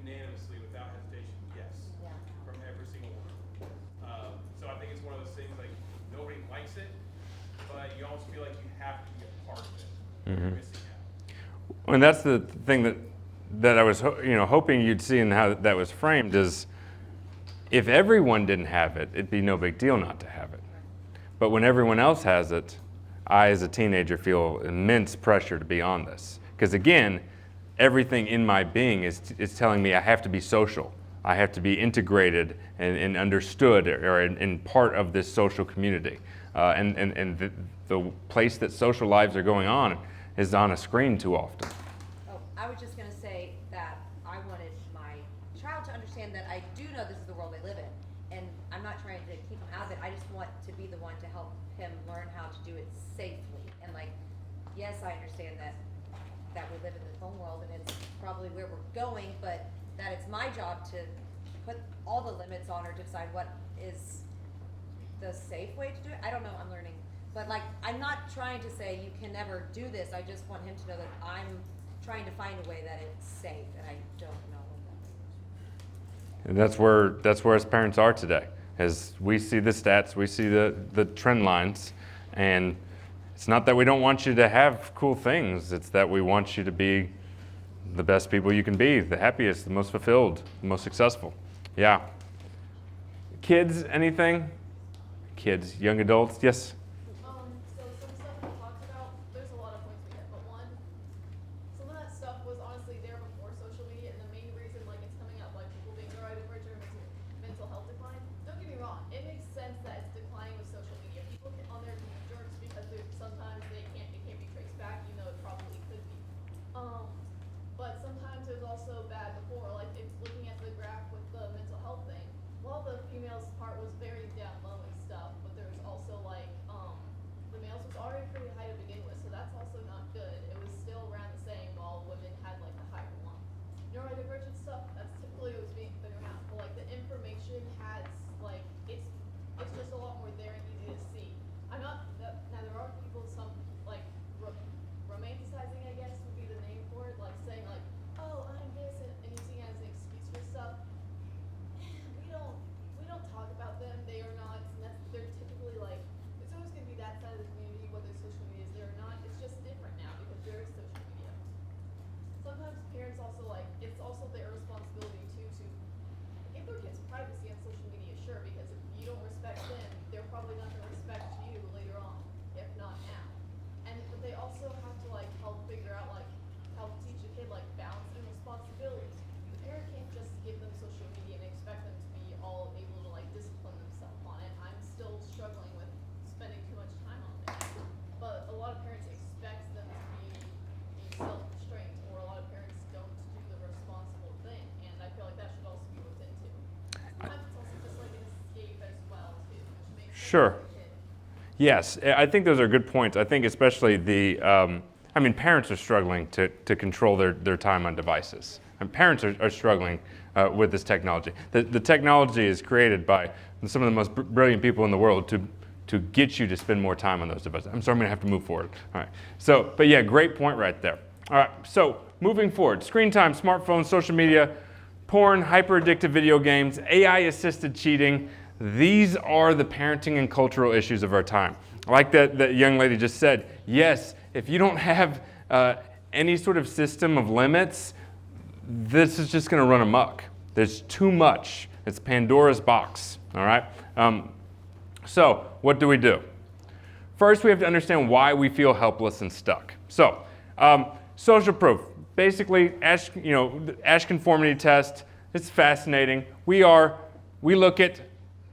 Unanimously, without hesitation, yes. Yeah. From every single one. So I think it's one of those things like nobody likes it, but you almost feel like you have to be a part of it. You're missing out.
And that's the thing that I was hoping you'd see in how that was framed is if everyone didn't have it, it'd be no big deal not to have it. But when everyone else has it, I as a teenager feel immense pressure to be on this. Because again, everything in my being is telling me I have to be social. I have to be integrated and understood or in part of this social community. And the place that social lives are going on is on a screen too often.
Oh, I was just going to say that I wanted my child to understand that I do know this is the world they live in, and I'm not trying to keep him out of it. I just want to be the one to help him learn how to do it safely. And yes, I understand that we live in the phone world, and it's probably where we're going, but that it's my job to put all the limits on or decide what is the safe way to do it. I don't know, I'm learning. But like, I'm not trying to say you can never do this. I just want him to know that I'm trying to find a way that it's safe, and I don't know what that is.
And that's where us parents are today. As we see the stats, we see the trend lines, and it's not that we don't want you to have cool things. It's that we want you to be the best people you can be, the happiest, the most fulfilled, the most successful. Yeah. Kids, anything? Kids, young adults, yes?
So some stuff we talked about, there's a lot of points we hit, but one, some of that stuff was honestly there before social media, and the main reason like it's coming up, like people being neurodivergent or mental health decline. Don't get me wrong, it makes sense that it's declining with social media. People get on there and be jerks because sometimes it can't be traced back, even though it probably could be. But sometimes there's also bad before, like it's looking at the graph with the mental health thing. While the females part was very down low and stuff, but there was also like the males was already pretty high to begin with, so that's also not good. It was still around the same while women had like the higher one. Neurodivergent stuff, that's typically what was being put around. But like the information has like it's just a lot more there and easy to see. I'm not now there are people some like romanticizing, I guess would be the name for it, like saying like, oh, I'm this and using it as an excuse for stuff. We don't talk about them. They are not. They're typically like. It's always going to be that side of the community, whether social media is there or not. It's just different now because there is social media. Sometimes parents also like. It's also their responsibility too to give their kids privacy on social media. Sure, because if you don't respect them, they're probably not going to respect you later on, if not now. But they also have to like help figure out like help teach a kid like balance and responsibility. The parent can't just give them social media and expect them to be all able to like discipline themselves on it. I'm still struggling with spending too much time on it. But a lot of parents expect them to be self-restrained, or a lot of parents don't do the responsible thing, and I feel like that should also be looked into. Sometimes it's also just like an escape as well too, which makes sense
Sure.
for the kid.
Yes, I think those are good points. I think especially parents are struggling to control their time on devices. And parents are struggling with this technology. The technology is created by some of the most brilliant people in the world to get you to spend more time on those devices. I'm sorry, I'm gonna have to move forward. All right, but yeah, great point right there. All right, so moving forward, screen time, smartphones, social media, porn, hyper-addictive video games, AI-assisted cheating. These are the parenting and cultural issues of our time. Like that young lady just said, yes, if you don't have any sort of system of limits, this is just going to run amok. There's too much. It's Pandora's box, all right? So what do? First, we have to understand why we feel helpless and stuck. So social proof, basically Ash conformity test. It's fascinating. We look at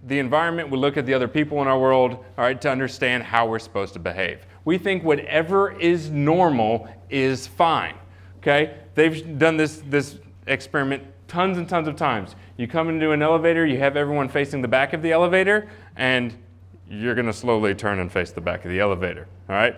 the environment, we look at the other people in our world, all right, to understand how we're supposed to behave. We think whatever is normal is fine, okay? They've done this experiment tons and tons of times. You come into an elevator, you have everyone facing the back of the elevator, and you're gonna slowly turn and face the back of the elevator, all right?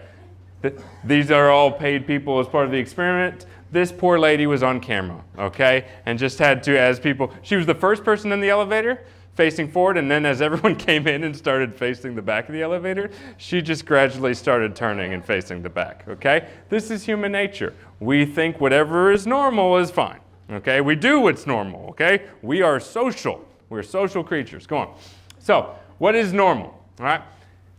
These are all paid people as part of the experiment. This poor lady was on camera, okay? And just had to, as people, she was the first person in the elevator, facing forward, and then as everyone came in and started facing the back of the elevator, she just gradually started turning and facing the back, okay? This is human nature. We think whatever is normal is fine, okay? We do what's normal, okay? We are social. We're social creatures. Go on. So, what is normal, all right?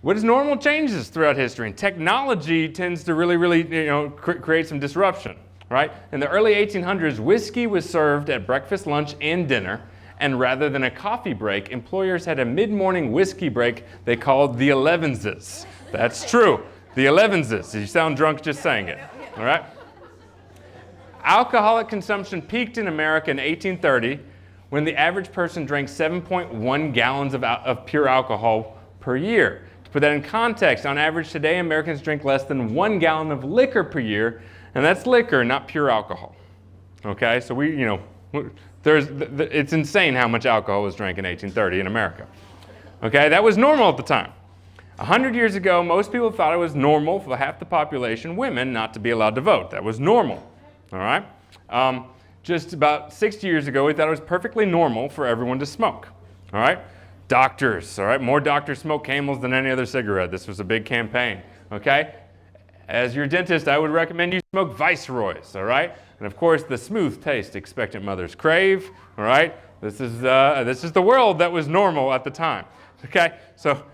What is normal changes throughout history, and technology tends to really create some disruption, right? In the early 1800s, whiskey was served at breakfast, lunch, and dinner. And rather than a coffee break, employers had a mid-morning whiskey break they called the 11s. That's true, the 11s. You sound drunk just saying it, all right? Alcoholic consumption peaked in America in 1830 when the average person drank 7.1 gallons of pure alcohol per year. To put that in context, on average today, Americans drink less than 1 gallon of liquor per year, and that's liquor, not pure alcohol, okay? So it's insane how much alcohol was drank in 1830 in America. Okay, that was normal at the time. 100 years ago, most people thought it was normal for half the population, women, not to be allowed to vote. That was normal, all right? just about 60 years ago, we thought it was perfectly normal for everyone to smoke. All right? Doctors, all right? More doctors smoke Camels than any other cigarette. This was a big campaign, okay? As your dentist, I would recommend you smoke Viceroys, all right? And of course, the smooth taste expectant mothers crave, all right? This is the world that was normal at the time, okay? So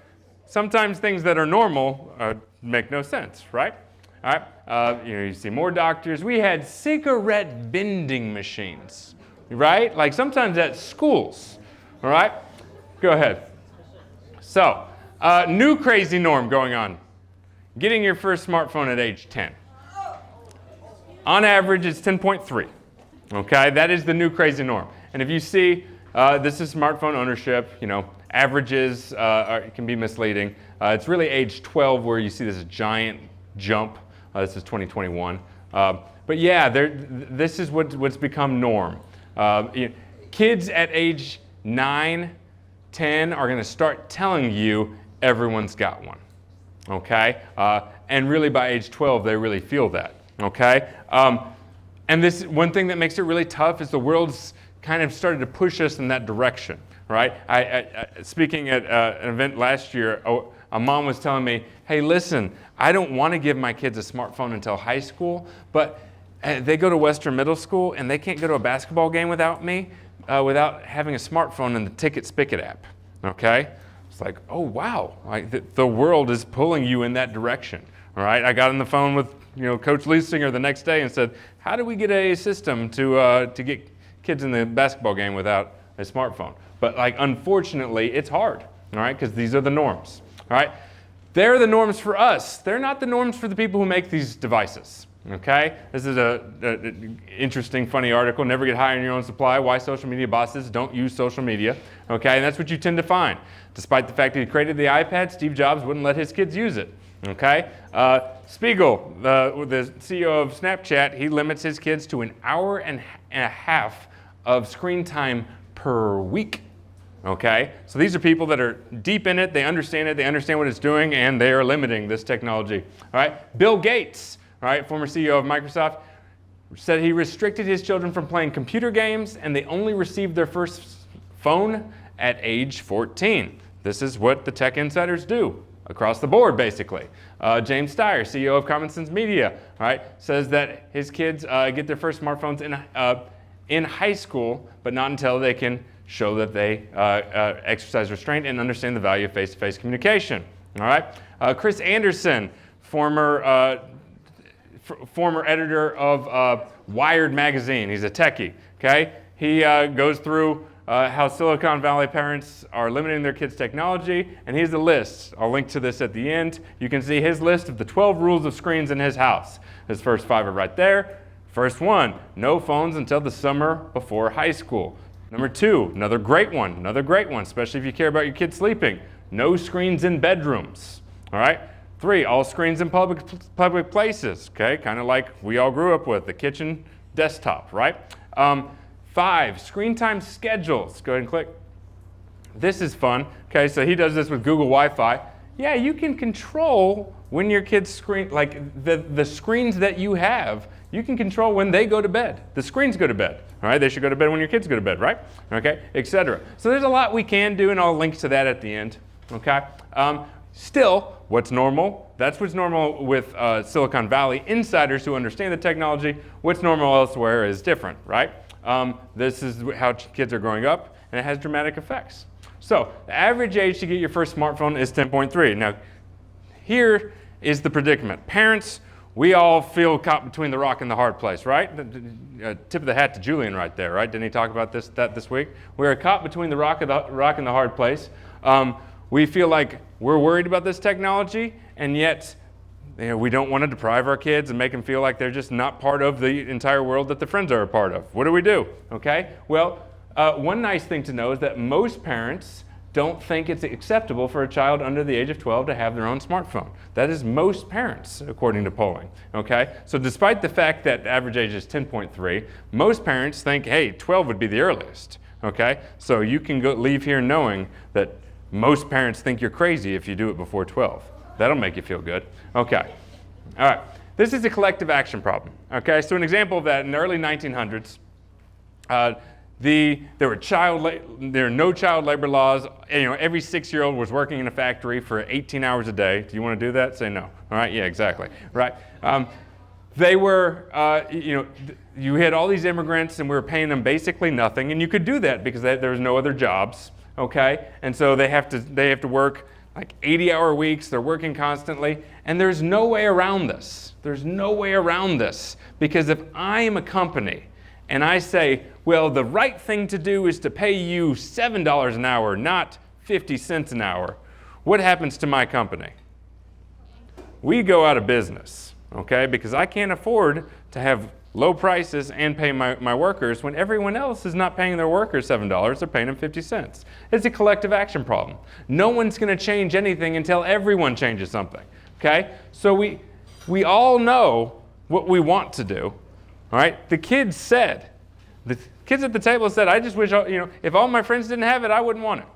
sometimes things that are normal make no sense, right? All right, you see more doctors. We had cigarette vending machines, right? Like sometimes at schools, all right? Go ahead. So, new crazy norm going on. Getting your first smartphone at age 10. On average, it's 10.3. Okay, that is the new crazy norm. And if you see, this is smartphone ownership, averages can be misleading. It's really age 12 where you see this giant jump. This is 2021. But yeah, this is what's become norm. Kids at age 9, 10 are going to start telling you everyone's got one. Okay? And really by age 12, they really feel that. Okay? And this one thing that makes it really tough is the world's kind of started to push us in that direction, right? Speaking at an event last year, a mom was telling me, hey, listen, I don't want to give my kids a smartphone until high school, but they go to Western Middle School and they can't go to a basketball game without me, without having a smartphone and the Ticket Spicket app, okay? It's like, oh, wow, like the world is pulling you in that direction, all right? I got on the phone with Coach Leisinger the next day and said, how do we get a system to get kids in the basketball game without a smartphone? But unfortunately, it's hard, all right, because these are the norms, all right? They're the norms for us. They're not the norms for the people who make these devices, okay? This is an interesting, funny article, Never Get High on Your Own Supply, Why Social Media Bosses Don't Use Social Media, okay? And that's what you tend to find. Despite the fact that he created the iPad, Steve Jobs wouldn't let his kids use it, okay? Spiegel, the CEO of Snapchat, he limits his kids to an hour and a half of screen time per week. Okay, so these are people that are deep in it, they understand what it's doing, and they are limiting this technology. All right, Bill Gates, all right, former CEO of Microsoft, said he restricted his children from playing computer games, and they only received their first phone at age 14. This is what the tech insiders do across the board, basically. James Steyer, CEO of Common Sense Media, all right, says that his kids get their first smartphones in high school, but not until they can show that they exercise restraint and understand the value of face-to-face communication. All right, Chris Anderson, former editor of Wired magazine. He's a techie. Okay, he goes through how Silicon Valley parents are limiting their kids' technology, and here's a list. I'll link to this at the end. You can see his list of the 12 rules of screens in his house. His first 5 are right there. First one, no phones until the summer before high school. Number 2, another great one, especially if you care about your kids sleeping. No screens in bedrooms, all right? 3, all screens in public places, okay? Kind of like we all grew up with, the kitchen desktop, right? 5, screen time schedules. Go ahead and click. This is fun, okay? So he does this with Google Wi-Fi. Yeah, you can control when your kids screen, like the screens that you have, you can control when they go to bed. The screens go to bed, all right? They should go to bed when your kids go to bed, right? Okay, etc. So there's a lot we can do, and I'll link to that at the end, okay? Still, what's normal? That's what's normal with Silicon Valley insiders who understand the technology. What's normal elsewhere is different, right? This is how kids are growing up, and it has dramatic effects. So the average age to get your first smartphone is 10.3. Now, here is the predicament. Parents, we all feel caught between the rock and the hard place, right? Tip of the hat to Julian right there, right? Didn't he talk about this week? We're caught between the rock and the hard place. We feel like we're worried about this technology, and yet we don't want to deprive our kids and make them feel like they're just not part of the entire world that their friends are a part of. What do? Okay? Well, one nice thing to know is that most parents don't think it's acceptable for a child under the age of 12 to have their own smartphone. That is most parents, according to polling, okay? So despite the fact that the average age is 10.3, most parents think, hey, 12 would be the earliest, okay? So you can leave here knowing that most parents think you're crazy if you do it before 12. That'll make you feel good. Okay, all right. This is a collective action problem, okay? So an example of that, in the early 1900s, There are no child labor laws. Every 6-year-old was working in a factory for 18 hours a day. Do you want to do that? Say no. All right. Yeah. Exactly. Right. They were, you had all these immigrants, and we were paying them basically nothing, and you could do that because there was no other jobs. Okay. And so they have to work like 80-hour weeks. They're working constantly, and there's no way around this. There's no way around this, because if I am a company and I say, well, the right thing to do is to pay you $7 an hour, not 50 cents an hour, what happens to my company? We go out of business, okay? Because I can't afford to have low prices and pay my workers when everyone else is not paying their workers $7, they're paying them 50 cents. It's a collective action problem. No one's going to change anything until everyone changes something, okay? So we all know what we want to do. All right, the kids at the table said, I just wish, if all my friends didn't have it, I wouldn't want it.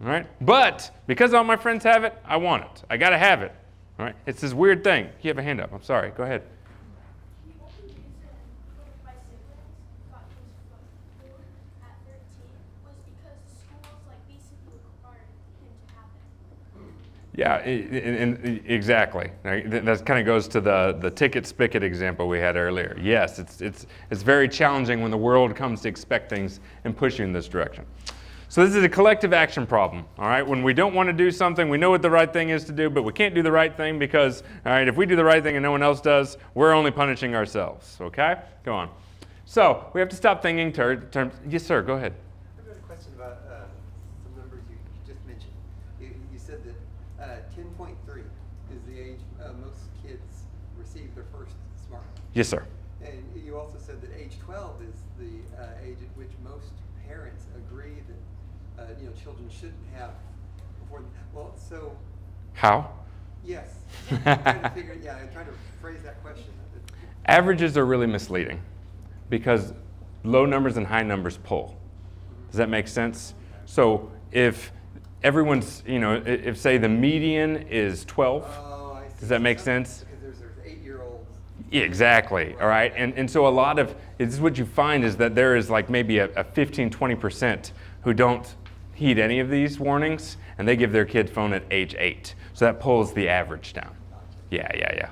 All right, but because all my friends have it, I want it. I got to have it. All right, it's this weird thing. You have a hand up. I'm sorry. Go ahead.
The only reason my siblings got his food at 13 was because schools basically required him to have it.
Yeah, exactly. That kind of goes to the ticket spigot example we had earlier. Yes, it's very challenging when the world comes to expect things and push you in this direction. So this is a collective action problem, all right? When we don't want to do something, we know what the right thing is to do, but we can't do the right thing because, all right, if we do the right thing and no one else does, we're only punishing ourselves, okay? Go on. So we have to stop thinking terms. Yes, sir, go ahead.
I've got a question about some numbers you just mentioned. You said that 10.3 is the age most kids receive their first smartphone.
Yes, sir.
And you also said that age 12 is the age at which most parents agree that children shouldn't have before. Well, so
How?
yes, I'm trying to phrase that question.
Averages are really misleading because low numbers and high numbers pull. Does that make sense? So if everyone's, if say the median is 12,
Oh, I see.
does that make sense?
Because there's 8-year-olds.
Yeah, exactly, all right? And so a lot of, this is what you find is that there is maybe a 15, 20% who don't heed any of these warnings, and they give their kid phone at age 8. So that pulls the average down. Yeah.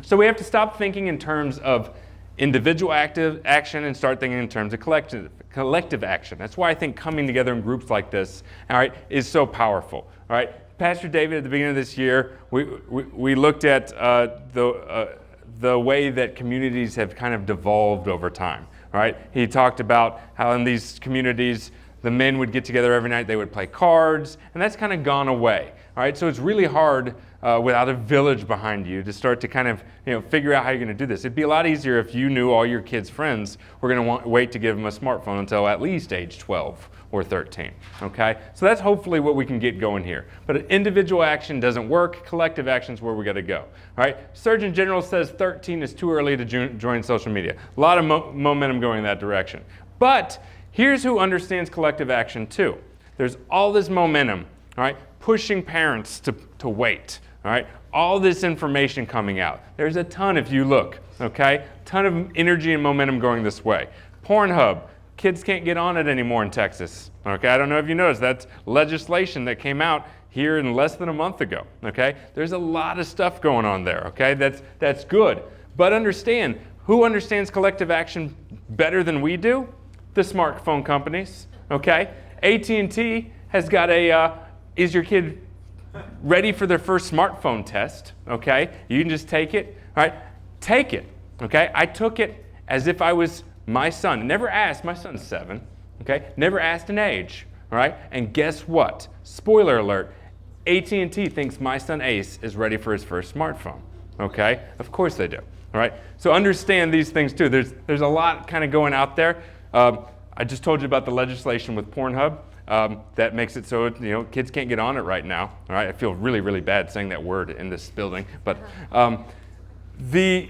So we have to stop thinking in terms of individual action and start thinking in terms of collective action. That's why I think coming together in groups like this, all right, is so powerful. All right, Pastor David, at the beginning of this year, we looked at the way that communities have kind of devolved over time. All right, he talked about how in these communities the men would get together every night, they would play cards, and that's kind of gone away. All right, so it's really hard without a village behind you to start to kind of figure out how you're going to do this. It'd be a lot easier if you knew all your kids' friends were going to wait to give them a smartphone until at least age 12 or 13. Okay, so that's hopefully what we can get going here. But individual action doesn't work. Collective action is where we got to go. All right, Surgeon General says 13 is too early to join social media. A lot of momentum going in that direction. But here's who understands collective action too. There's all this momentum, all right, pushing parents to wait, all right? All this information coming out. There's a ton if you look, okay? Ton of energy and momentum going this way. Pornhub, kids can't get on it anymore in Texas, okay? I don't know if you noticed, that's legislation that came out here in less than a month ago, okay? There's a lot of stuff going on there, okay? That's good. But understand, who understands collective action better than we do? The smartphone companies, okay? AT&T has got is your kid ready for their first smartphone test, okay? You can just take it, all right? Take it, okay? I took it as if I was my son. Never asked, my son's 7, okay? Never asked an age, all right? And guess what? Spoiler alert, AT&T thinks my son Ace is ready for his first smartphone, okay? Of course they do, all right? So understand these things too. There's a lot kind of going out there. I just told you about the legislation with Pornhub. That makes it so kids can't get on it right now. All right, I feel really, really bad saying that word in this building. But the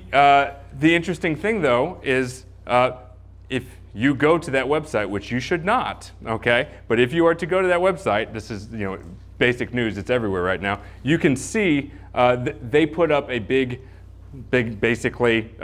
interesting thing though is if you go to that website, which you should not, okay? But if you are to go to that website, this is basic news. It's everywhere right now. You can see they put up a big basically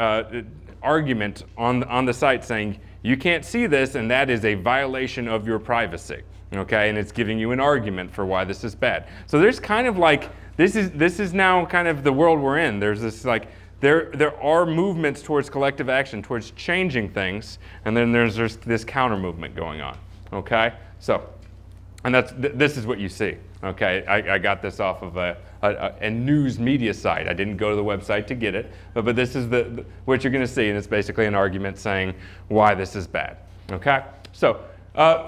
argument on the site saying, you can't see this, and that is a violation of your privacy, okay? And it's giving you an argument for why this is bad. So there's kind of like, this is now kind of the world we're in. There's this like, there are movements towards collective action, towards changing things, and then there's this counter movement going on, okay? So, and this is what you see, okay? I got this off of a news media site. I didn't go to the website to get it, but this is what you're going to see, and it's basically an argument saying why this is bad, okay? So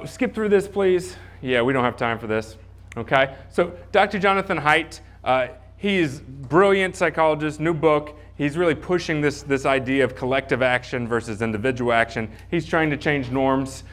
skip through this, please. Yeah, we don't have time for this, okay? So Dr. Jonathan Haidt, he's brilliant psychologist, new book. He's really pushing this idea of collective action versus individual action. He's trying to change norms.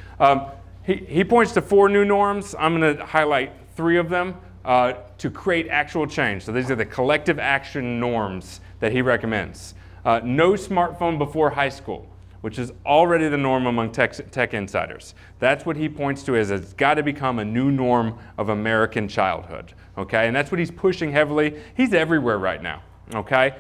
He points to 4 new norms. I'm going to highlight 3 of them to create actual change. So these are the collective action norms that he recommends. No smartphone before high school, which is already the norm among tech insiders. That's what he points to as it's got to become a new norm of American childhood. Okay, and that's what he's pushing heavily. He's everywhere right now. Okay,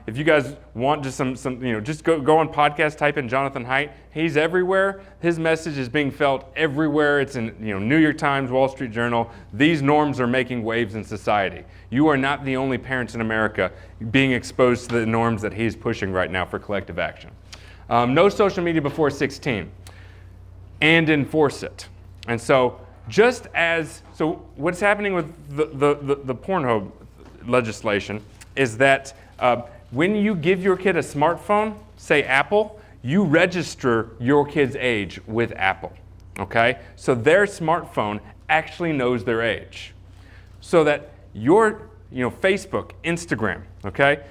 if you guys want just some just go on podcast, type in Jonathan Haidt. He's everywhere. His message is being felt everywhere. It's in New York Times, Wall Street Journal. These norms are making waves in society. You are not the only parents in America being exposed to the norms that he's pushing right now for collective action. No social media before 16, and enforce it. And so what's happening with the Pornhub legislation is that when you give your kid a smartphone, say Apple, you register your kid's age with Apple, okay? So their smartphone actually knows their age. So that your, Facebook, Instagram, okay?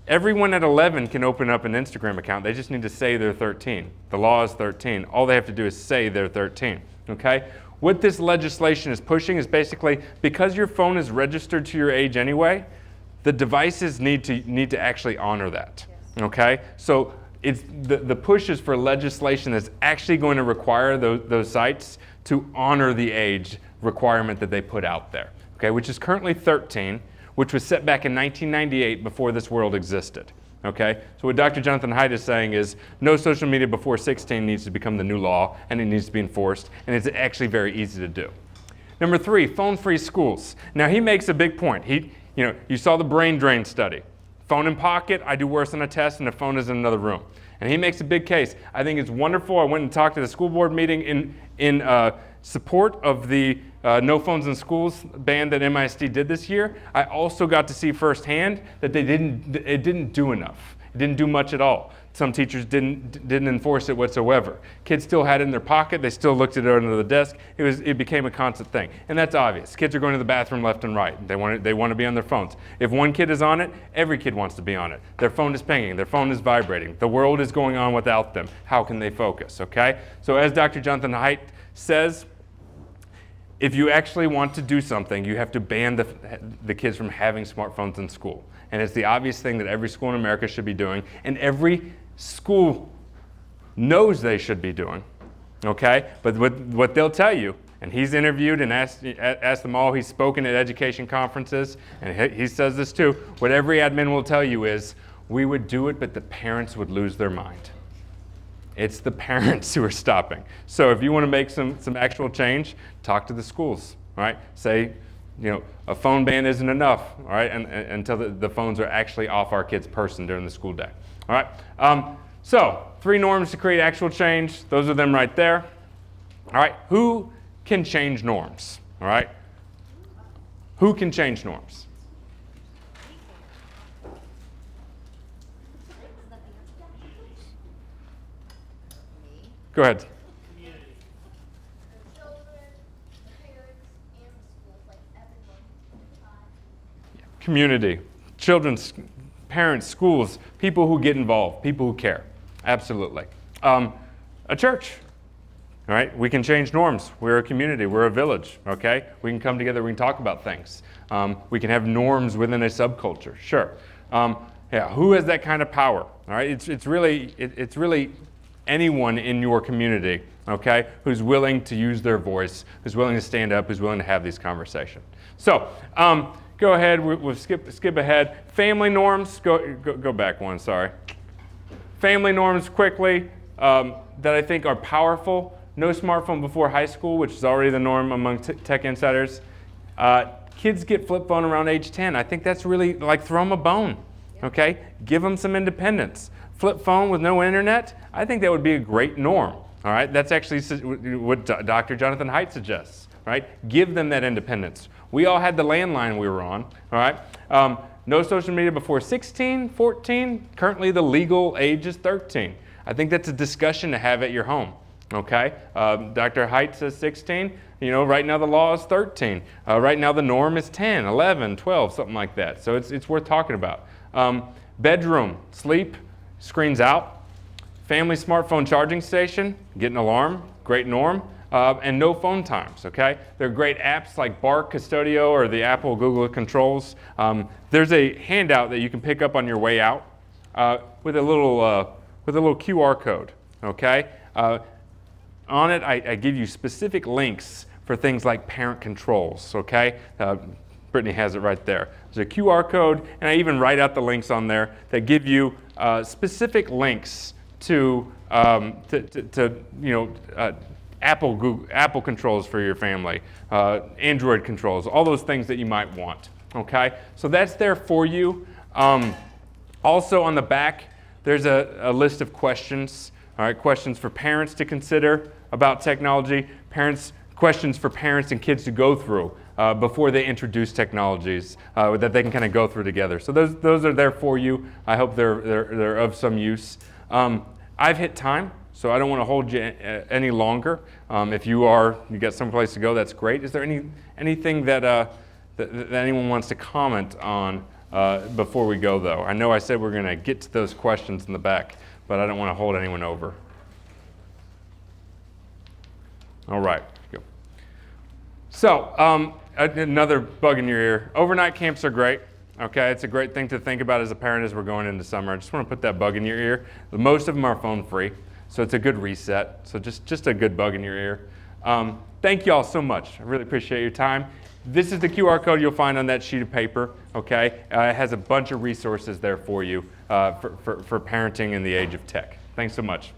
Everyone at 11 can open up an Instagram account. They just need to say they're 13. The law is 13. All they have to do is say they're 13, okay? What this legislation is pushing is basically, because your phone is registered to your age anyway, the devices need to actually honor that, okay? So it's the push is for legislation that's actually going to require those sites to honor the age requirement that they put out there, okay? Which is currently 13, which was set back in 1998 before this world existed, okay? So what Dr. Jonathan Haidt is saying is no social media before 16 needs to become the new law, and it needs to be enforced, and it's actually very easy to do. Number 3, phone-free schools. Now he makes a big point. You saw the brain drain study. Phone in pocket, I do worse on a test, and the phone is in another room. And he makes a big case. I think it's wonderful. I went and talked to the school board meeting in support of the No Phones in Schools ban that MISD did this year. I also got to see firsthand that it didn't do enough. It didn't do much at all. Some teachers didn't enforce it whatsoever. Kids still had it in their pocket. They still looked at it under the desk. It became a constant thing, and that's obvious. Kids are going to the bathroom left and right. They want to be on their phones. If one kid is on it, every kid wants to be on it. Their phone is pinging. Their phone is vibrating. The world is going on without them. How can they focus? Okay. So as Dr. Jonathan Haidt says, if you actually want to do something, you have to ban the kids from having smartphones in school. And it's the obvious thing that every school in America should be doing, and every school knows they should be doing, okay? But what they'll tell you, and he's interviewed and asked them all, he's spoken at education conferences, and he says this too, what every admin will tell you is, we would do it, but the parents would lose their mind. It's the parents who are stopping. So if you want to make some actual change, talk to the schools, all right? Say, a phone ban isn't enough, all right, until the phones are actually off our kids' person during the school day, all right? So 3 norms to create actual change. Those are them right there, all right? Who can change norms, all right? Who can change norms? Go ahead. Community, children's, parents, schools, people who get involved, people who care, absolutely. A church, all right? We can change norms. We're a community, we're a village, okay? We can come together, we can talk about things. We can have norms within a subculture, sure. Who has that kind of power, all right? It's really anyone in your community, okay, who's willing to use their voice, who's willing to stand up, who's willing to have these conversations. So, go ahead, we'll skip ahead. Family norms, go back one, sorry. family norms quickly that I think are powerful. No smartphone before high school, which is already the norm among tech insiders. Kids get flip phone around age 10. I think that's really like throw them a bone, okay? Give them some independence. Flip phone with no internet, I think that would be a great norm, all right? That's actually what Dr. Jonathan Haidt suggests, right? Give them that independence. We all had the landline we were on, all right? No social media before 16, 14. Currently the legal age is 13. I think that's a discussion to have at your home, okay? Dr. Haidt says 16. You know, right now the law is 13. Right now the norm is 10, 11, 12, something like that. So it's worth talking about. Bedroom, sleep, screens out. Family smartphone charging station, get an alarm, great norm. And no phone times, okay? There are great apps like Bark, Custodio, or the Apple Google Controls. There's a handout that you can pick up on your way out with a little QR code, okay? On it, I give you specific links for things like parent controls, okay? Brittany has it right there. There's a QR code, and I even write out the links on there that give you specific links to Apple controls for your family, Android controls, all those things that you might want, okay? So that's there for you. Also on the back, there's a list of questions, all right, questions for parents to consider about technology, questions for parents and kids to go through before they introduce technologies that they can kind of go through together. So those are there for you. I hope they're of some use. I've hit time, so I don't want to hold you any longer. If you got someplace to go, that's great. Is there anything that anyone wants to comment on before we go, though? I know I said we're going to get to those questions in the back, but I don't want to hold anyone over. All right. Go. So another bug in your ear. Overnight camps are great. Okay, it's a great thing to think about as a parent as we're going into summer. I just want to put that bug in your ear. Most of them are phone free, so it's a good reset. So just a good bug in your ear. Thank you all so much. I really appreciate your time. This is the QR code you'll find on that sheet of paper. Okay, it has a bunch of resources there for you for parenting in the age of tech. Thanks so much.